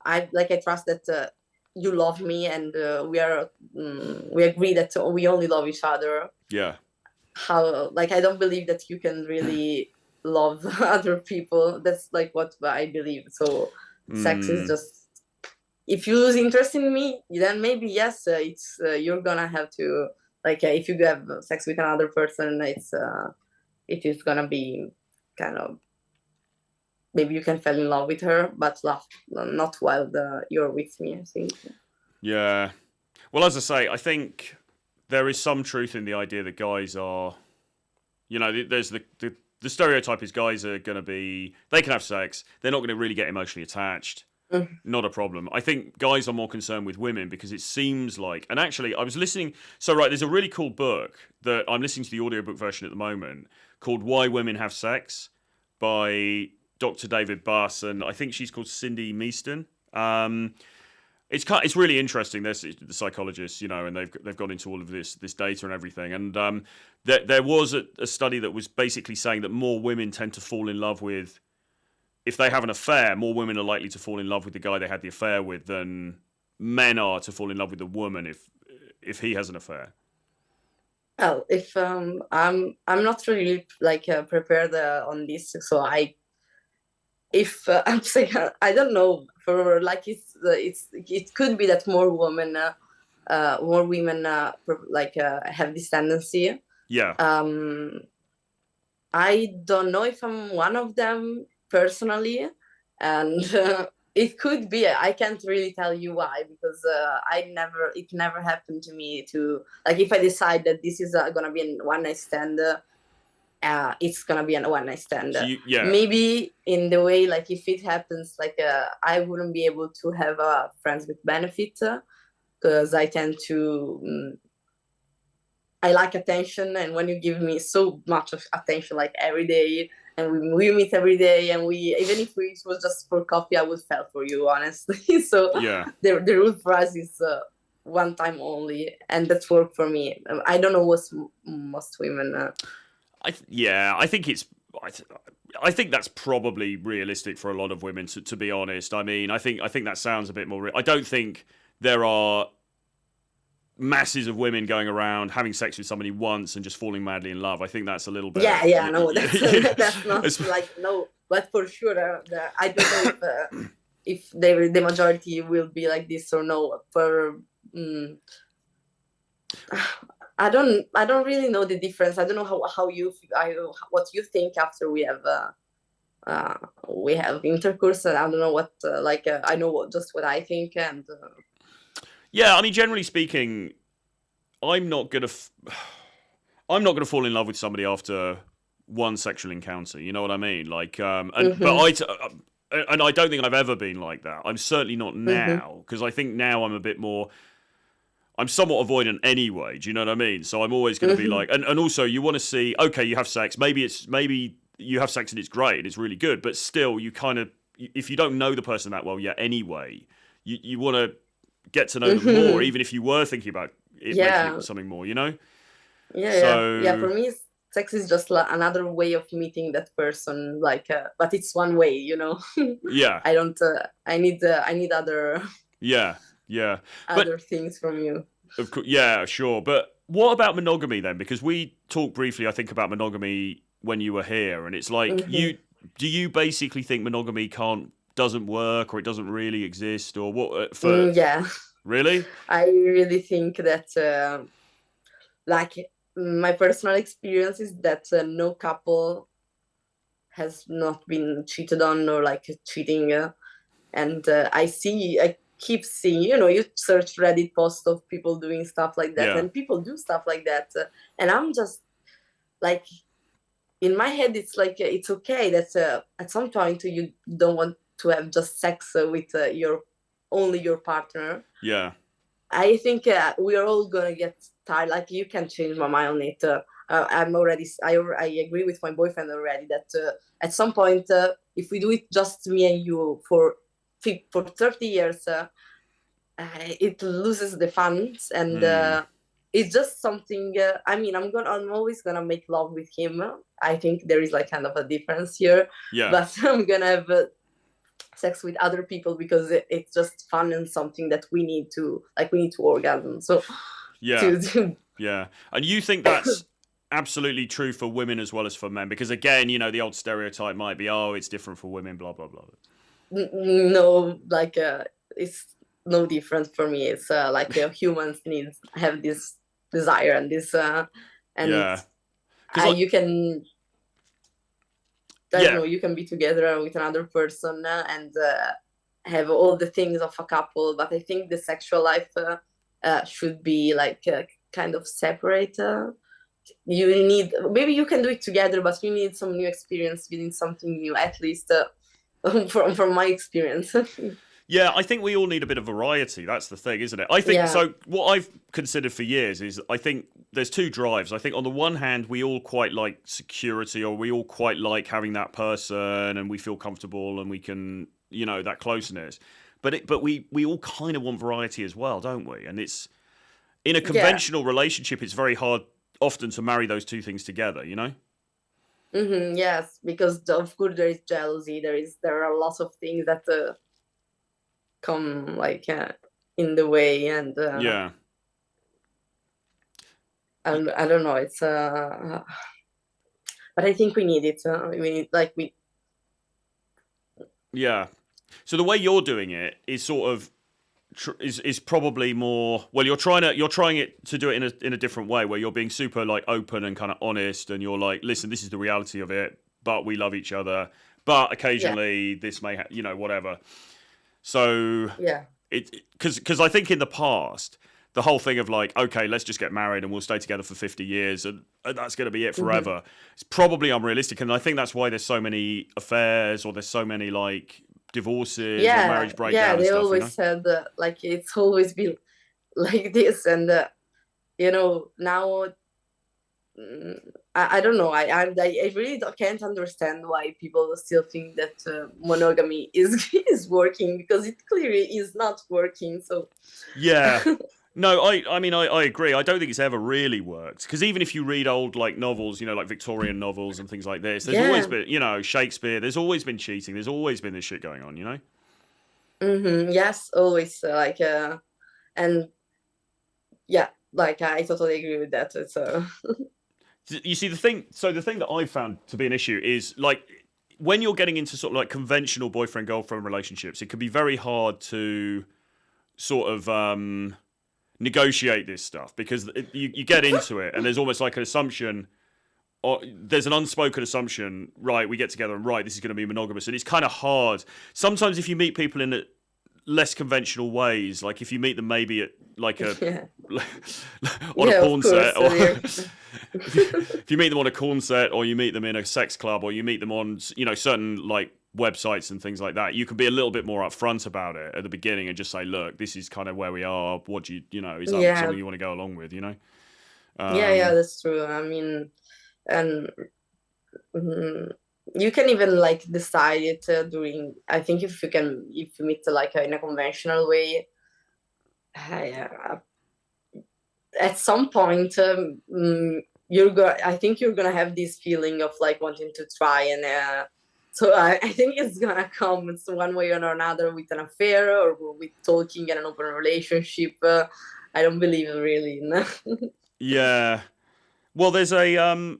I trust that you love me, and we agree that we only love each other. Yeah. I don't believe that you can really love other people. That's like what I believe. So sex is just, if you lose interest in me, then maybe yes, it's you're gonna have to if you have sex with another person, it is gonna be kind of, maybe you can fall in love with her, but not while you're with me, I think. Yeah. Well, as I say, I think there is some truth in the idea that guys are, there's the stereotype is guys are going to be, they can have sex, they're not going to really get emotionally attached. Not a problem. I think guys are more concerned with women because it seems like, and actually I was listening, there's a really cool book that I'm listening to the audiobook version at the moment called Why Women Have Sex by Dr. David Buss, and I think she's called Cindy Measton. It's really interesting. There's the psychologists, and they've gone into all of this data and everything. And there was a study that was basically saying that more women tend to fall in love with, if they have an affair, more women are likely to fall in love with the guy they had the affair with than men are to fall in love with the woman if he has an affair. Well, if I'm not really prepared on this, so I'm saying, I don't know, for it could be that more women have this tendency. Yeah. I don't know if I'm one of them personally, and it could be. I can't really tell you why, because it never happened to me to, if I decide that this is gonna be a one night stand, it's gonna be a one night stand. So maybe in the way, if it happens, I wouldn't be able to have friends with benefit, because I tend to I like attention, and when you give me so much of attention every day, and we meet every day, and even if it was just for coffee, I would fall for you, honestly. So yeah, the rule for us is one time only, and that's worked for me. I don't know what most women. I think that's probably realistic for a lot of women. To be honest, I mean, I think that sounds a bit more. I don't think there are masses of women going around having sex with somebody once and just falling madly in love. I think that's a little bit. No, that's not no, but for sure, I don't know if the majority will be like this or no. I don't really know the difference. I don't know how what you think after we have intercourse, and I don't know what I know just what I think, and Yeah, I mean, generally speaking, I'm not gonna I'm not gonna fall in love with somebody after one sexual encounter. You know what I mean? Like, and I don't think I've ever been like that. I'm certainly not now, because I think now I'm a bit more. I'm somewhat avoidant anyway. Do you know what I mean? So I'm always going to be like, and also you want to see, okay, you have sex. Maybe you have sex and it's great, it's really good, but still, you kind of, if you don't know the person that well yet, anyway, you want to get to know them more, even if you were thinking about it making it something more. You know? Yeah. For me, sex is just another way of meeting that person. But it's one way, you know. Yeah. I don't. I need other. Yeah. Other things from you. Of course, yeah, sure. But what about monogamy then? Because we talked briefly, I think, about monogamy when you were here, and it's like do you basically think monogamy doesn't work, or it doesn't really exist, or what? Yeah. Really? I really think that, my personal experience is that no couple has not been cheated on or cheating, and I keep seeing, you search Reddit posts of people doing stuff like that, and people do stuff like that, and I'm just like, in my head, it's like it's okay that at some point you don't want to have just sex with only your partner. Yeah. I think we are all gonna get tired. Like, you can change my mind on it. I agree with my boyfriend already that at some point, if we do it just me and you for 30 years, it loses the fun, and it's just something. I'm always gonna make love with him. I think there is kind of a difference here. Yeah. But I'm gonna have sex with other people because it's just fun and something that we need to orgasm. So yeah. And you think that's absolutely true for women as well as for men? Because again, the old stereotype might be, oh, it's different for women, blah blah blah. No, it's no different for me. It's humans have this desire and this you can you can be together with another person and have all the things of a couple, but I think the sexual life should be kind of separate. Maybe you can do it together, but you need some new experience, you need something new, at least from my experience. Yeah, I think we all need a bit of variety. That's the thing, isn't it? I think so. What I've considered for years is, I think there's two drives. I think on the one hand, we all quite like security, or we all quite like having that person, and we feel comfortable, and we can, that closeness. But we all kind of want variety as well, don't we? And it's in a conventional relationship, it's very hard often to marry those two things together. Yes, because of course there is jealousy. There are lots of things that come in the way, and and I don't know, it's but I think we need it. So the way you're doing it is sort of is probably more, well, you're trying it to do it in a different way, where you're being super open and kind of honest, and you're like, listen, this is the reality of it, but we love each other, but occasionally this may whatever. So because I think in the past, the whole thing of okay, let's just get married and we'll stay together for 50 years and that's going to be it forever, it's probably unrealistic. And I think that's why there's so many affairs, or there's so many divorces or marriage breakdowns. Yeah, they always said it's always been like this, and now I don't know. I really can't understand why people still think that monogamy is working, because it clearly is not working. So no, I mean I agree. I don't think it's ever really worked, because even if you read old novels, Victorian novels and things like this, there's always been Shakespeare. There's always been cheating. There's always been this shit going on. Yes, always and I totally agree with that. It's You see, the thing that I've found to be an issue is when you're getting into sort of conventional boyfriend-girlfriend relationships, it can be very hard to sort of negotiate this stuff, because you get into it and there's almost like an assumption, or there's an unspoken assumption, right, we get together and right, this is going to be monogamous, and it's kind of hard. Sometimes if you meet people in less conventional ways, like if you meet them maybe at like a on a porn set, or if you meet them on a corn set, or you meet them in a sex club, or you meet them on, you know, certain like websites and things like that, you can be a little bit more upfront about it at the beginning and just say, look, this is kind of where we are, what do you know, is that something you want to go along with, you know? Yeah, that's true. I mean, and you can even like decide it during, I think if you meet like in a conventional way, at some point I think you're gonna have this feeling of like wanting to try, and so I think it's gonna come one way or another, with an affair or with talking and an open relationship. I don't believe really in Yeah. Well, there's a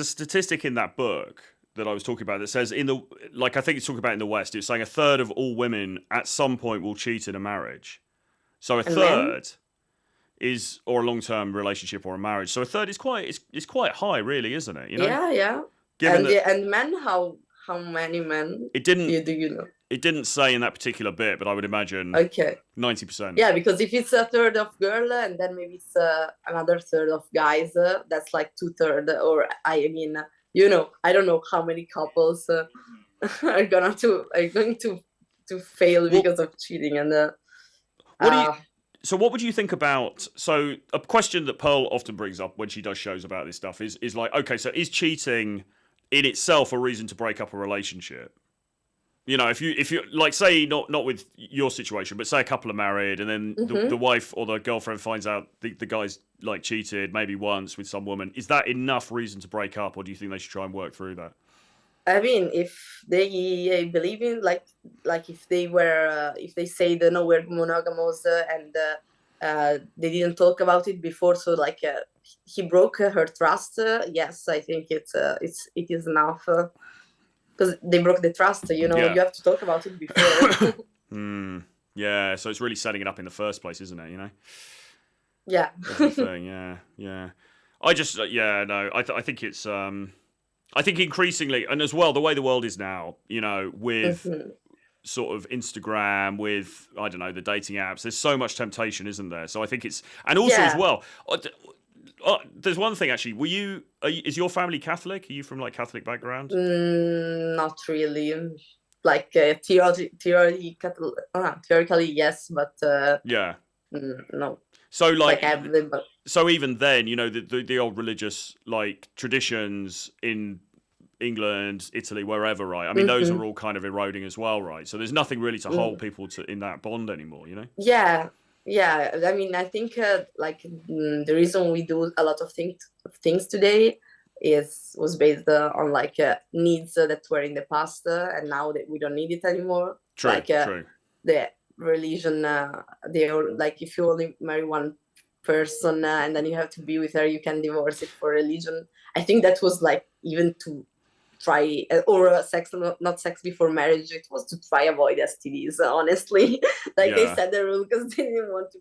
statistic in that book that I was talking about that says I think it's talking about in the West, it's saying a third of all women at some point will cheat in a marriage. So a third is, or a long-term relationship or a marriage. So a third is quite high, really, isn't it? You know? Yeah. And men, how many men? It didn't. You know? It didn't say in that particular bit, but I would imagine 90%. Yeah, because if it's a third of girl and then maybe it's another third of guys, that's like 2/3. Or I mean, you know, I don't know how many couples are going to fail because of cheating. And so what would you think about, so a question that Pearl often brings up when she does shows about this stuff is like, okay, so is cheating in itself a reason to break up a relationship? You know, if you like, say not with your situation, but say a couple are married and then the wife or the girlfriend finds out the guy's like cheated maybe once with some woman, is that enough reason to break up, or do you think they should try and work through that? I mean, if they believe in like if they say that no, we're monogamous and they didn't talk about it before, so like he broke her trust. Yes, I think it is enough because they broke the trust. You know, you have to talk about it before. Yeah, so it's really setting it up in the first place, isn't it? You know. Yeah. Everything. Yeah. I just I think it's I think increasingly, and as well, the way the world is now, you know, with sort of Instagram, with, I don't know, the dating apps, there's so much temptation, isn't there? So I think it's, and also as well, there's one thing actually, is your family Catholic? Are you from like Catholic background? Not really. Like theoretically, yes, but no. So so even then, you know, the old religious like traditions in England, Italy, wherever, right? I mean, those are all kind of eroding as well, right? So there's nothing really to hold people in that bond anymore, you know? Yeah. I mean, I think the reason we do a lot of things today was based on like needs that were in the past, and now that we don't need it anymore. True. The religion, they are like, if you only marry one person and then you have to be with her, you can divorce it for religion. I think that was like even to try, or sex, not sex before marriage, it was to try avoid STDs, honestly. Like they set the rule because they didn't want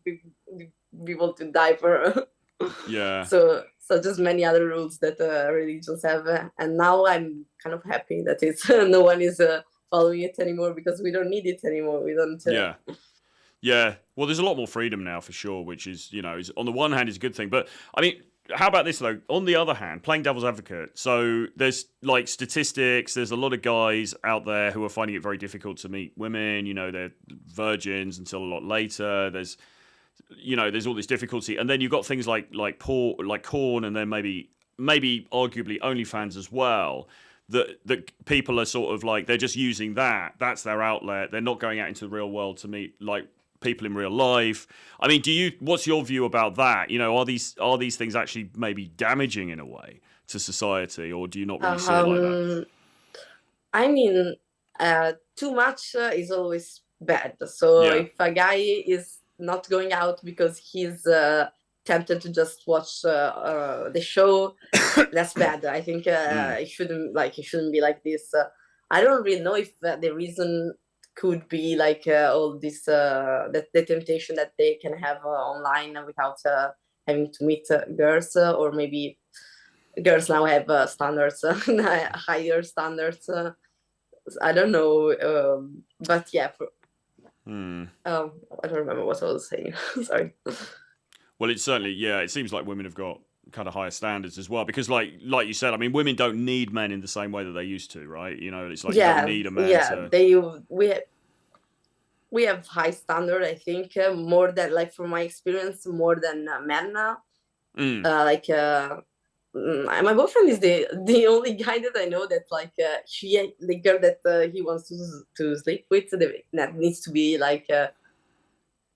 people to die for so just many other rules that religions have, and now I'm kind of happy that it's no one is following it anymore, because we don't need it anymore. We don't well, there's a lot more freedom now for sure, which is, you know, on the one hand is a good thing, but I mean, how about this though? On the other hand, playing devil's advocate, so there's like statistics, there's a lot of guys out there who are finding it very difficult to meet women, you know, they're virgins until a lot later, there's all this difficulty, and then you've got things like porn, and then maybe arguably OnlyFans as well, that people are sort of like, they're just using that's their outlet, they're not going out into the real world to meet like people in real life. I mean, what's your view about that? You know, are these things actually maybe damaging in a way to society, or do you not really see it like that? I mean, too much is always bad. So if a guy is not going out because he's tempted to just watch the show, that's bad. I think it shouldn't be like this. I don't really know if the reason could be like all this the temptation that they can have online without having to meet girls, or maybe girls now have standards, higher standards. I don't know, but yeah. I don't remember what I was saying. Sorry. Well, it's certainly, yeah, it seems like women have got kind of higher standards as well, because like you said, I mean, women don't need men in the same way that they used to, right? You know, it's like you don't need a man to... we have high standard, I think, more than, like, from my experience, more than men. My boyfriend is the only guy that I know that, like, the girl that he wants to sleep with, that needs to be like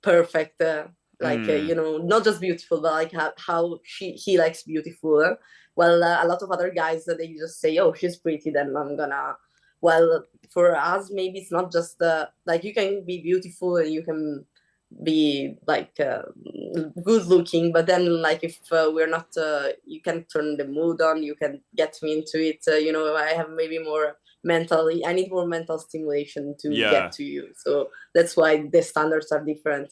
perfect, you know, not just beautiful, but like how he likes beautiful. Well, a lot of other guys, they just say, oh, she's pretty, then I'm gonna... Well, for us, maybe it's not just like, you can be beautiful and you can be like good looking, but then, like, if we're not, you can turn the mood on, you can get me into it. You know, I have maybe more I need more mental stimulation to get to you. So that's why the standards are different,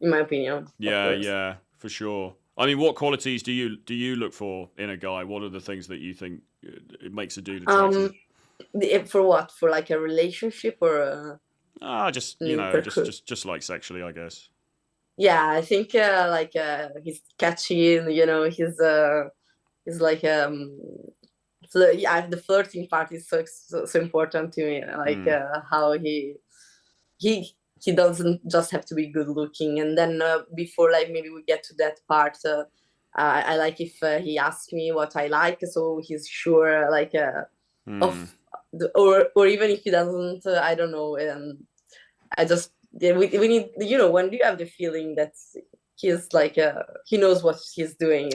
in my opinion. Yeah, for sure. I mean, what qualities do you look for in a guy? What are the things that you think it makes a dude attractive? For what? For like a relationship, or just, you know, just like sexually, I guess. Yeah, I think he's catchy, and, you know, he's like so, yeah, the flirting part is so important to me. Like how he doesn't just have to be good looking. And then before, like, maybe we get to that part, I like if he asks me what I like, so he's sure, like, of or even if he doesn't, I don't know. I just, we need, you know, when you have the feeling that he's like he knows what he's doing.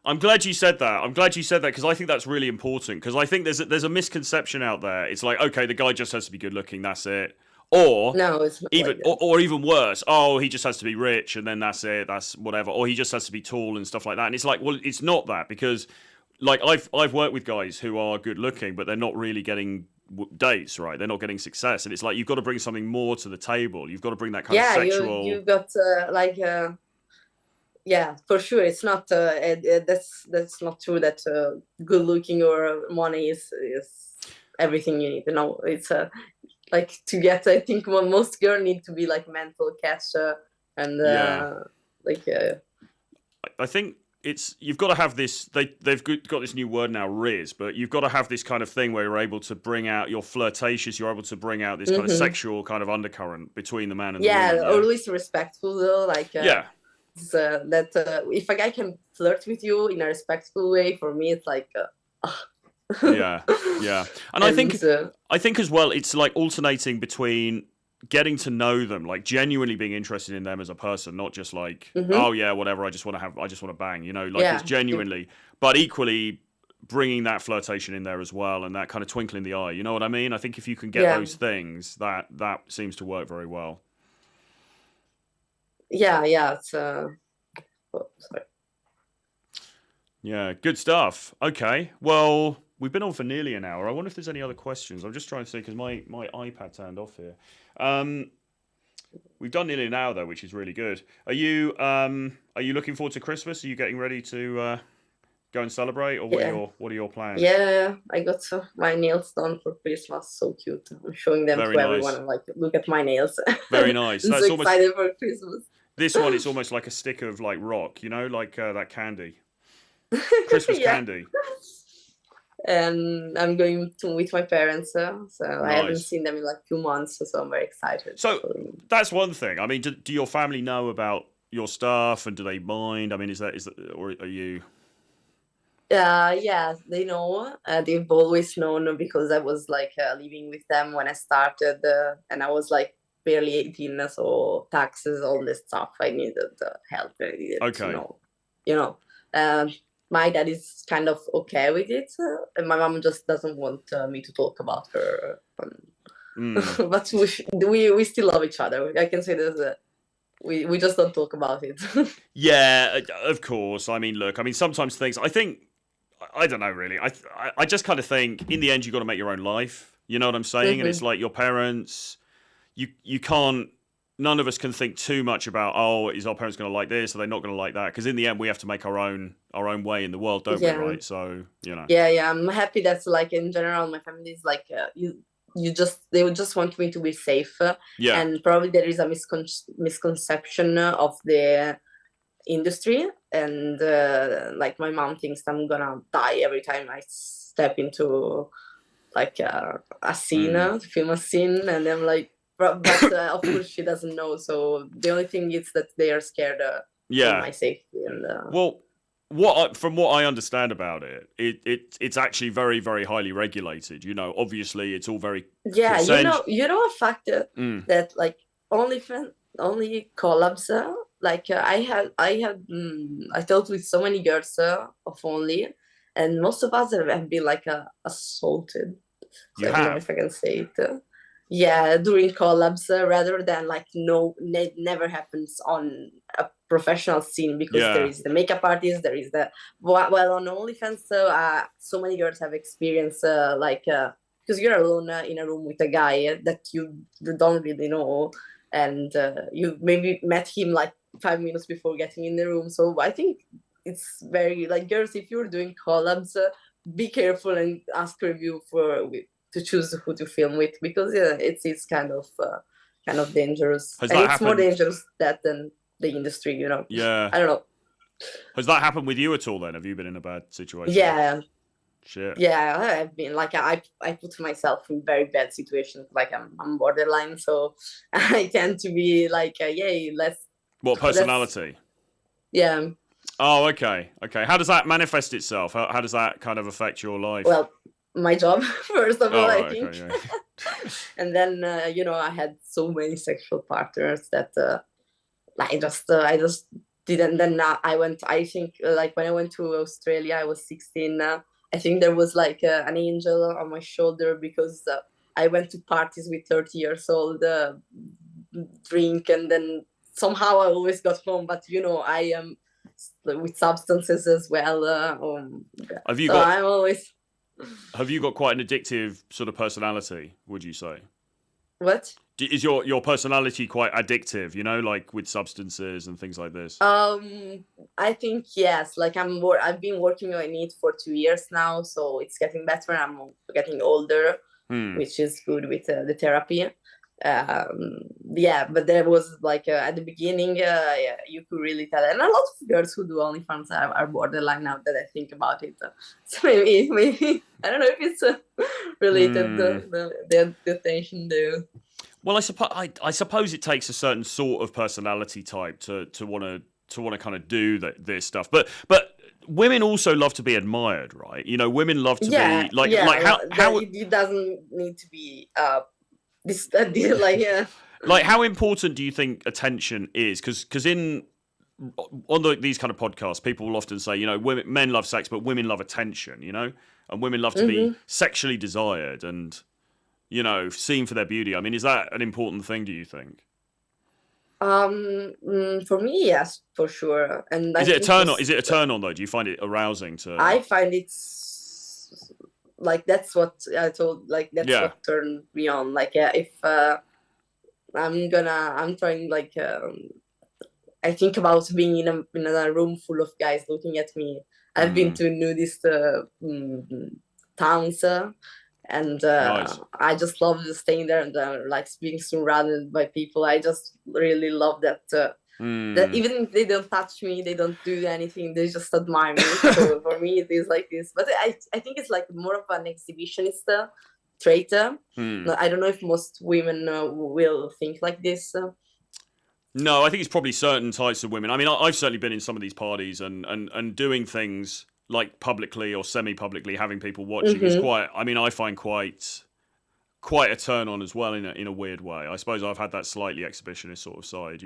I'm glad you said that. Because I think that's really important. Because I think there's a misconception out there. It's like, okay, the guy just has to be good looking, that's it. Or no, it's not even like or even worse. Oh, he just has to be rich, and then that's it. That's whatever. Or he just has to be tall and stuff like that. And it's like, well, it's not that, because, like, I've worked with guys who are good looking, but they're not really getting dates, right? They're not getting success, and it's like, you've got to bring something more to the table. You've got to bring that kind of sexual. You've got yeah, for sure. It's not that's not true that good looking or money is everything you need. You know, it's like, to get, I think most girls need to be like mental catch, and I think you've got to have this. They've got this new word now, riz, but you've got to have this kind of thing where you're able to bring out, you're flirtatious, you're able to bring out this kind of sexual kind of undercurrent between the man and the woman. Yeah, always respectful though, like that if a guy can flirt with you in a respectful way, for me it's like yeah. And I think as well, it's like alternating between getting to know them, like genuinely being interested in them as a person, not just like, oh yeah, whatever, I just want to bang, you know, like, it's genuinely, but equally bringing that flirtation in there as well, and that kind of twinkle in the eye, you know what I mean? I think if you can get those things, that seems to work very well. It's sorry. Yeah, good stuff. Okay, well, we've been on for nearly an hour. I wonder if there's any other questions. I'm just trying to see, because my iPad turned off here. We've done nearly an hour though, which is really good. Are you looking forward to Christmas? Are you getting ready to go and celebrate, or what are your plans? Yeah, I got my nails done for Christmas. So cute. I'm showing them to everyone. I'm like, look at my nails. Very nice. I'm so excited for Christmas. This one, it's almost like a stick of like rock, you know, like that candy. Christmas candy. And I'm going with my parents, so nice. I haven't seen them in like 2 months, so I'm very excited. So that's one thing. I mean, do your family know about your stuff, and do they mind? I mean, is that, or are you? Yeah, they know. They've always known, because I was like living with them when I started, and I was like barely 18, so taxes, all this stuff, I needed help. I needed to know, you know. My dad is kind of okay with it, and my mom just doesn't want me to talk about her. But we still love each other. I can say that we just don't talk about it. Yeah, of course. I mean, look, sometimes things, I don't know really. I just kind of think in the end, you've got to make your own life. You know what I'm saying? And it's like your parents, you can't, none of us can think too much about, oh, is our parents going to like this? Are they not going to like that? Because in the end, we have to make our own way in the world, don't we? Right? So, you know. Yeah. I'm happy that's like in general, my family is like, they would just want me to be safe. And probably there is a misconception of the industry. And like my mom thinks I'm going to die every time I step into like a scene, to film a scene. And I'm like, but of course she doesn't know. So the only thing is that they are scared of my safety. And well, from what I understand about it, it's actually very, very highly regulated. You know, obviously it's all very you know a fact that like only collabs. I talked with so many girls of Only, and most of us have been like assaulted. You I have? don't know if I can say it. During collabs, rather than like never happens on a professional scene, because there is the makeup artist, there is the on OnlyFans. So many girls have experienced because you're alone in a room with a guy that you don't really know, and you maybe met him like 5 minutes before getting in the room. So I think it's very like, girls, if you're doing collabs, be careful and ask review to choose who to film with, because it's kind of dangerous. It's more dangerous than the industry, you know. Yeah. I don't know. Has that happened with you at all then? Have you been in a bad situation? Yeah. Shit. Yeah, I've been like, I put myself in very bad situations. Like I'm borderline, so I tend to be like, What personality? Yeah. Oh, okay. How does that manifest itself? How does that kind of affect your life? Well, my job, first of all, I think. Okay, and then, I had so many sexual partners that I just didn't. Then I think, like when I went to Australia, I was 16. I think there was like an angel on my shoulder, because I went to parties with 30 years old, drink, and then somehow I always got home. But, I am with substances as well. Have you got quite an addictive sort of personality, would you say? What? Is your personality quite addictive, like with substances and things like this? I think yes. Like I've been working on it for 2 years now, so it's getting better. I'm getting older, which is good with the therapy. But there was like at the beginning, you could really tell, and a lot of girls who do OnlyFans are borderline, now that I think about it. So maybe I don't know if it's related the attention there. Well, I suppose it takes a certain sort of personality type to want to kind of do this stuff, but women also love to be admired, right? Women love to be like how it doesn't need to be like, how important do you think attention is? Because on these kind of podcasts, people will often say, men love sex, but women love attention, and women love to be sexually desired and, seen for their beauty. I mean, is that an important thing, do you think? For me, yes, for sure. And is it a turn on though? Do you find it arousing to? I find it's like, that's what I told, like that's what turned me on. Like, if I'm trying, like I think about being in a room full of guys looking at me. I've been to nudist towns, and nice. I just love staying there and like being surrounded by people. I just really love that. That even if they don't touch me, they don't do anything, they just admire me. So for me, it is like this. But I think it's like more of an exhibitionist traitor. I don't know if most women will think like this. No, I think it's probably certain types of women. I mean, I've certainly been in some of these parties and doing things like publicly or semi-publicly, having people watching is quite. I mean, I find quite a turn on as well in a weird way. I suppose I've had that slightly exhibitionist sort of side,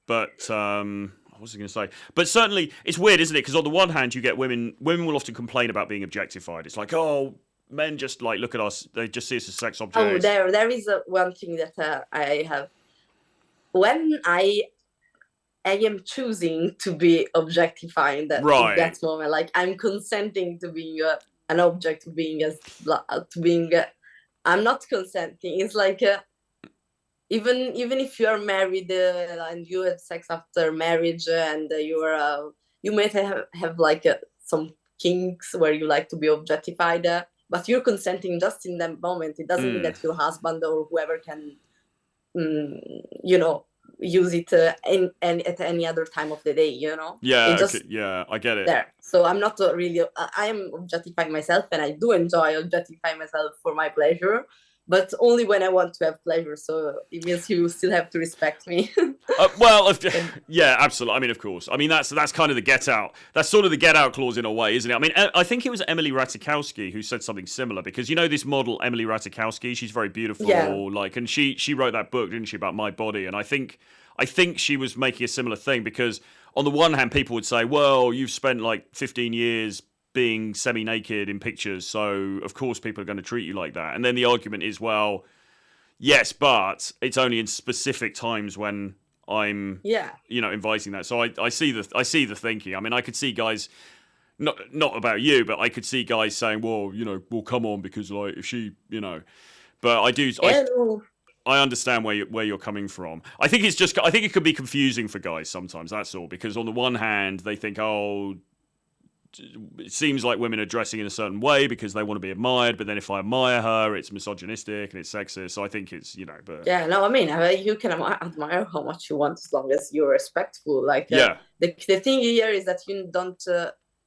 But what was I going to say? But certainly, it's weird, isn't it? Because on the one hand, you get women will often complain about being objectified. It's like, oh, men just like look at us; they just see us as sex objects. Oh, there is one thing that I have. When I am choosing to be objectified at that moment, like I'm consenting to being an object to being I'm not consenting. It's like even if you are married and you have sex after marriage and you might have like some kinks where you like to be objectified, but you're consenting just in that moment. It doesn't mean that your husband or whoever can use it at any other time of the day, Yeah, okay. Yeah, I get it. There. So I'm not really, I am objectifying myself, and I do enjoy objectifying myself for my pleasure, but only when I want to have pleasure. So it means you still have to respect me. Yeah, absolutely. I mean, of course. I mean, that's kind of the get out. That's sort of the get out clause in a way, isn't it? I mean, I think it was Emily Ratajkowski who said something similar, because this model Emily Ratajkowski, she's very beautiful, and she wrote that book, didn't she, about My Body? And I think she was making a similar thing, because on the one hand, people would say, well, you've spent like 15 years being semi-naked in pictures, so of course people are going to treat you like that. And then the argument is, well, yes, but it's only in specific times when I'm inviting that. So I see the thinking. I mean, I could see guys, not about you, but I could see guys saying, well, well, come on, because like if she, but I understand where you're coming from. I think it could be confusing for guys sometimes, that's all, because on the one hand they think, oh, it seems like women are dressing in a certain way because they want to be admired, but then if I admire her, it's misogynistic and it's sexist. So I think it's, but yeah, no, I mean, you can admire how much you want as long as you're respectful. Like, the thing here is that you don't.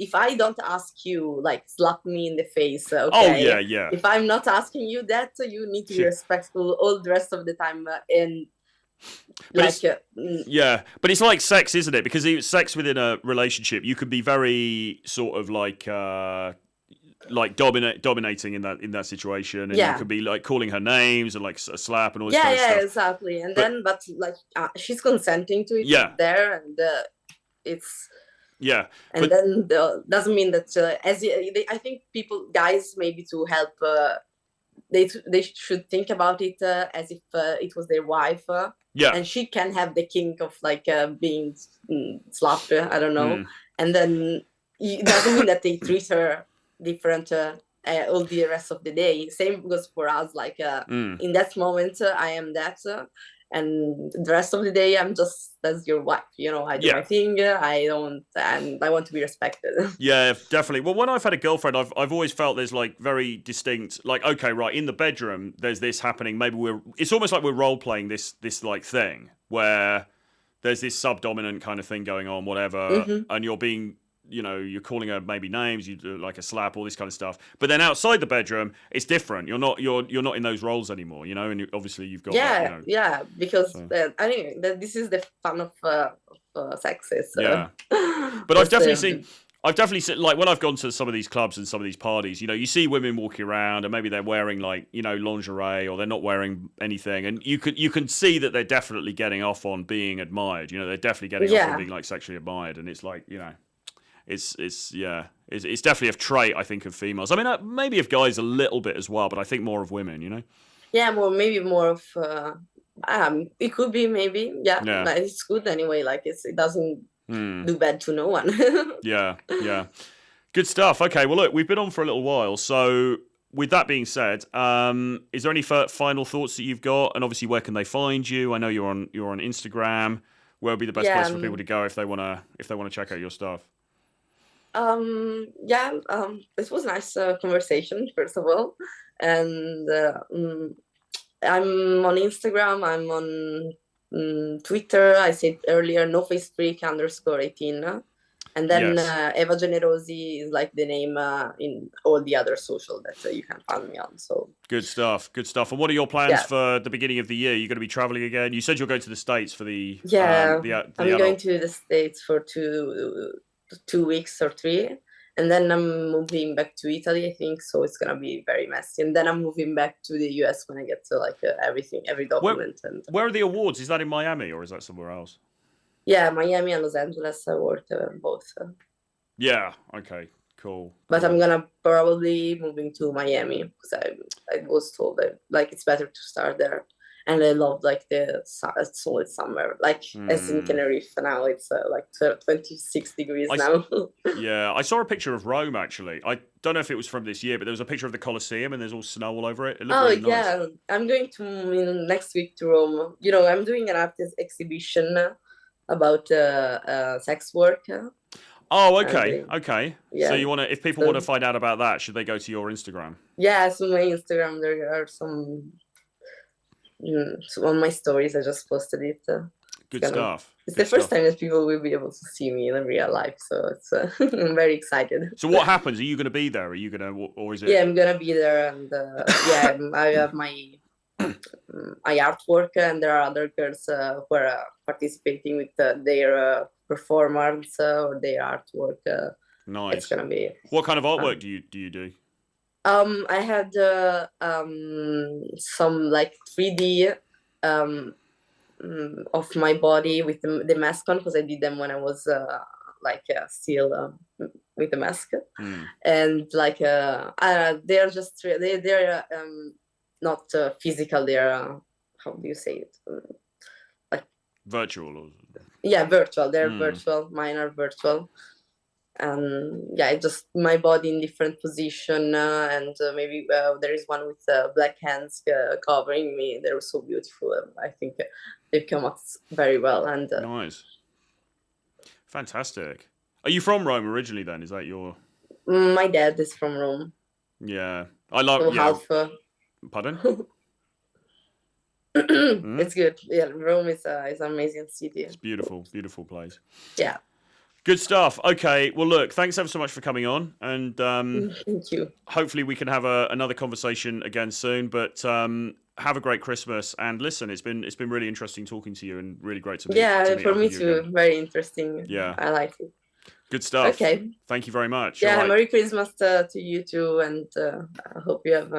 If I don't ask you, like, slap me in the face, okay? Oh yeah. If I'm not asking you that, you need to be respectful all the rest of the time, and. But it's like sex, isn't it? Because sex within a relationship, you could be very sort of like dominating in that situation, and you could be like calling her names and like a slap and all this kind of stuff. Yeah, exactly. And but like she's consenting to it there, and it's and then doesn't mean that I think guys maybe to help. They should think about it as if it was their wife. And she can have the kink of like being slapped, I don't know. And then it doesn't mean that they treat her different all the rest of the day. Same goes for us, like in that moment I am that, and the rest of the day I'm just as your wife, I do my thing, and I want to be respected. Yeah, definitely. Well, when I've had a girlfriend, I've always felt there's like very distinct, like, okay, right, in the bedroom there's this happening, maybe it's almost like we're role playing this like thing where there's this subdominant kind of thing going on, whatever, and you're being, you're calling her maybe names, you do like a slap, all this kind of stuff. But then outside the bedroom, it's different. You're not in those roles anymore, and obviously you've got because I think that this is the fun of sexes. But I've definitely seen, like, when I've gone to some of these clubs and some of these parties, you see women walking around and maybe they're wearing like, lingerie, or they're not wearing anything, and you can see that they're definitely getting off on being admired. They're definitely getting off on being like sexually admired, and it's like, it's definitely a trait, I think, of females. I mean, maybe of guys a little bit as well, but I think more of women. Yeah, maybe more of. It could be maybe. Yeah. But it's good anyway. Like it doesn't do bad to no one. Yeah. Good stuff. Okay. Well, look, we've been on for a little while, so. With that being said, is there any final thoughts that you've got? And obviously, where can they find you? I know you're on Instagram. Where would be the best place for people to go if they wanna check out your stuff? This was a nice conversation, first of all, and I'm on Instagram, I'm on Twitter, I said earlier, nofacefreak_18, and then Eva Generosi is like the name in all the other social that you can find me on. So good stuff. And what are your plans for the beginning of the year? You're going to be traveling again? You said you're going to the States for the I'm going to the States for 2 weeks or 3, and then I'm moving back to Italy, I think. So it's gonna be very messy, and then I'm moving back to the US when I get to like every document. Where are the awards? Is that in Miami or is that somewhere else? Yeah, Miami and Los Angeles. I worked both. Yeah. Okay. Cool. But I'm gonna probably moving to Miami because I was told that like it's better to start there. and I love like the solid summer, like as in Tenerife now. It's like 26 degrees now. Yeah, I saw a picture of Rome actually. I don't know if it was from this year, but there was a picture of the Colosseum and there's all snow all over it. It looked really nice. Yeah, I'm going to next week to Rome. You know, I'm doing an artist exhibition about sex work. Oh, okay, okay. Yeah. So you want to, if people want to find out about that, should they go to your Instagram? Yeah, so my Instagram, there are some on my stories. I just posted it. Good stuff. It's the first time that people will be able to see me in real life, so it's I'm very excited. So what happens? Are you going to be there? Are you going to, or is it? Yeah, I'm gonna be there, and yeah, I have my artwork, and there are other girls who are participating with their performance or their artwork. Nice. It's gonna be. What kind of artwork do you do? I had some like 3D of my body with the mask on, because I did them when I was still with the mask, and like they're just they're not physical. They're how do you say it? Like virtual. Or... Yeah, virtual. They're virtual. Mine are virtual. Yeah, just my body in different position, and maybe there is one with black hands covering me. They're so beautiful. I think they come out very well. And nice, fantastic. Are you from Rome originally? Then is that your? My dad is from Rome. Yeah, I love. So yeah. Half. Pardon? It's good. Yeah, Rome is an amazing city. It's beautiful, beautiful place. Yeah. Good stuff. Okay. Well, look, thanks ever so much for coming on, and thank you. Hopefully we can have another conversation again soon. But have a great Christmas, and listen, it's been really interesting talking to you, and really great to meet. Yeah, for me too. Again. Very interesting. Yeah, I like it. Good stuff. Okay. Thank you very much. Yeah, right. Merry Christmas to you too, and I hope you have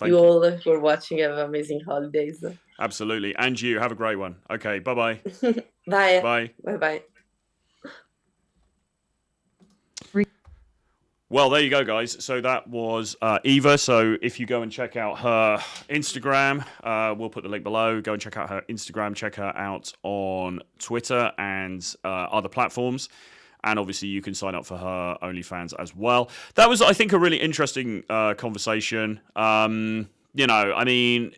you all who are watching have amazing holidays. Absolutely, and you have a great one. Okay, bye-bye. Bye. Bye. Bye-bye. Well, there you go, guys. So that was Eva. So if you go and check out her Instagram, we'll put the link below. Go and check out her Instagram. Check her out on Twitter and other platforms. And obviously, you can sign up for her OnlyFans as well. That was, I think, a really interesting conversation. You know, I mean,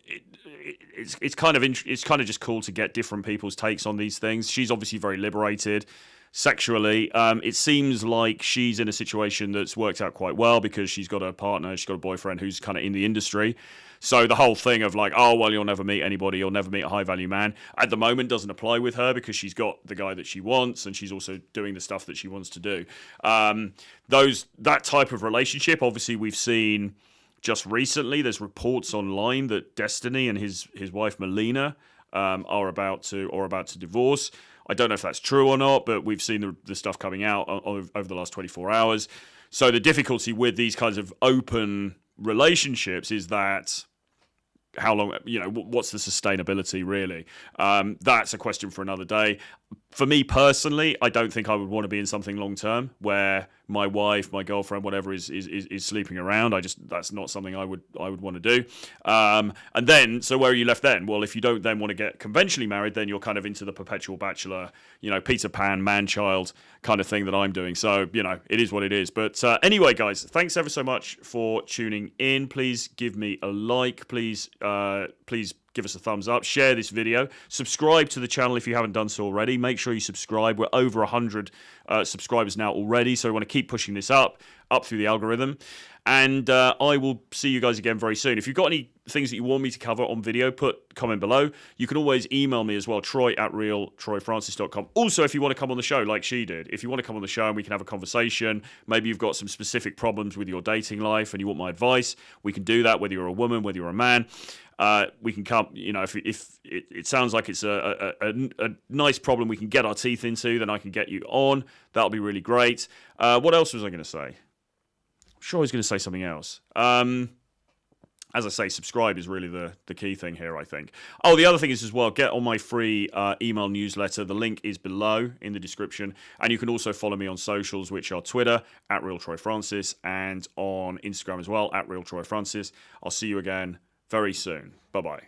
it's kind of just cool to get different people's takes on these things. She's obviously very liberated sexually. It seems like she's in a situation that's worked out quite well because she's got a partner, she's got a boyfriend who's kind of in the industry. So the whole thing of like, oh, well, you'll never meet anybody, you'll never meet a high-value man, at the moment doesn't apply with her because she's got the guy that she wants and she's also doing the stuff that she wants to do. That type of relationship, obviously, we've seen just recently. There's reports online that Destiny and his wife Melina are about to divorce. I don't know if that's true or not, but we've seen the stuff coming out over the last 24 hours. So the difficulty with these kinds of open relationships is that how long, you know, what's the sustainability really? That's a question for another day. For me personally, I don't think I would want to be in something long term where my wife, my girlfriend, whatever is sleeping around. That's not something I would want to do. And then, so where are you left then? Well, if you don't then want to get conventionally married, then you're kind of into the perpetual bachelor, you know, Peter Pan, man-child kind of thing that I'm doing. So, you know, it is what it is. But anyway, guys, thanks ever so much for tuning in. Please give me a like. Please give us a thumbs up, share this video, subscribe to the channel if you haven't done so already. Make sure you subscribe. We're over 100 subscribers now already, so we want to keep pushing this up through the algorithm. And I will see you guys again very soon. If you've got any things that you want me to cover on video, comment below. You can always email me as well, troy@realtroyfrancis.com. Also, if you want to come on the show like she did, if you want to come on the show and we can have a conversation, maybe you've got some specific problems with your dating life and you want my advice, we can do that, whether you're a woman, whether you're a man. We can come, you know, if it sounds like it's a nice problem we can get our teeth into, then I can get you on. That'll be really great. What else was I going to say? I'm sure I was going to say something else. As I say, subscribe is really the key thing here, I think. Oh, the other thing is as well, get on my free email newsletter. The link is below in the description. And you can also follow me on socials, which are Twitter, @RealTroyFrancis, and on Instagram as well, @RealTroyFrancis. I'll see you again very soon. Bye-bye.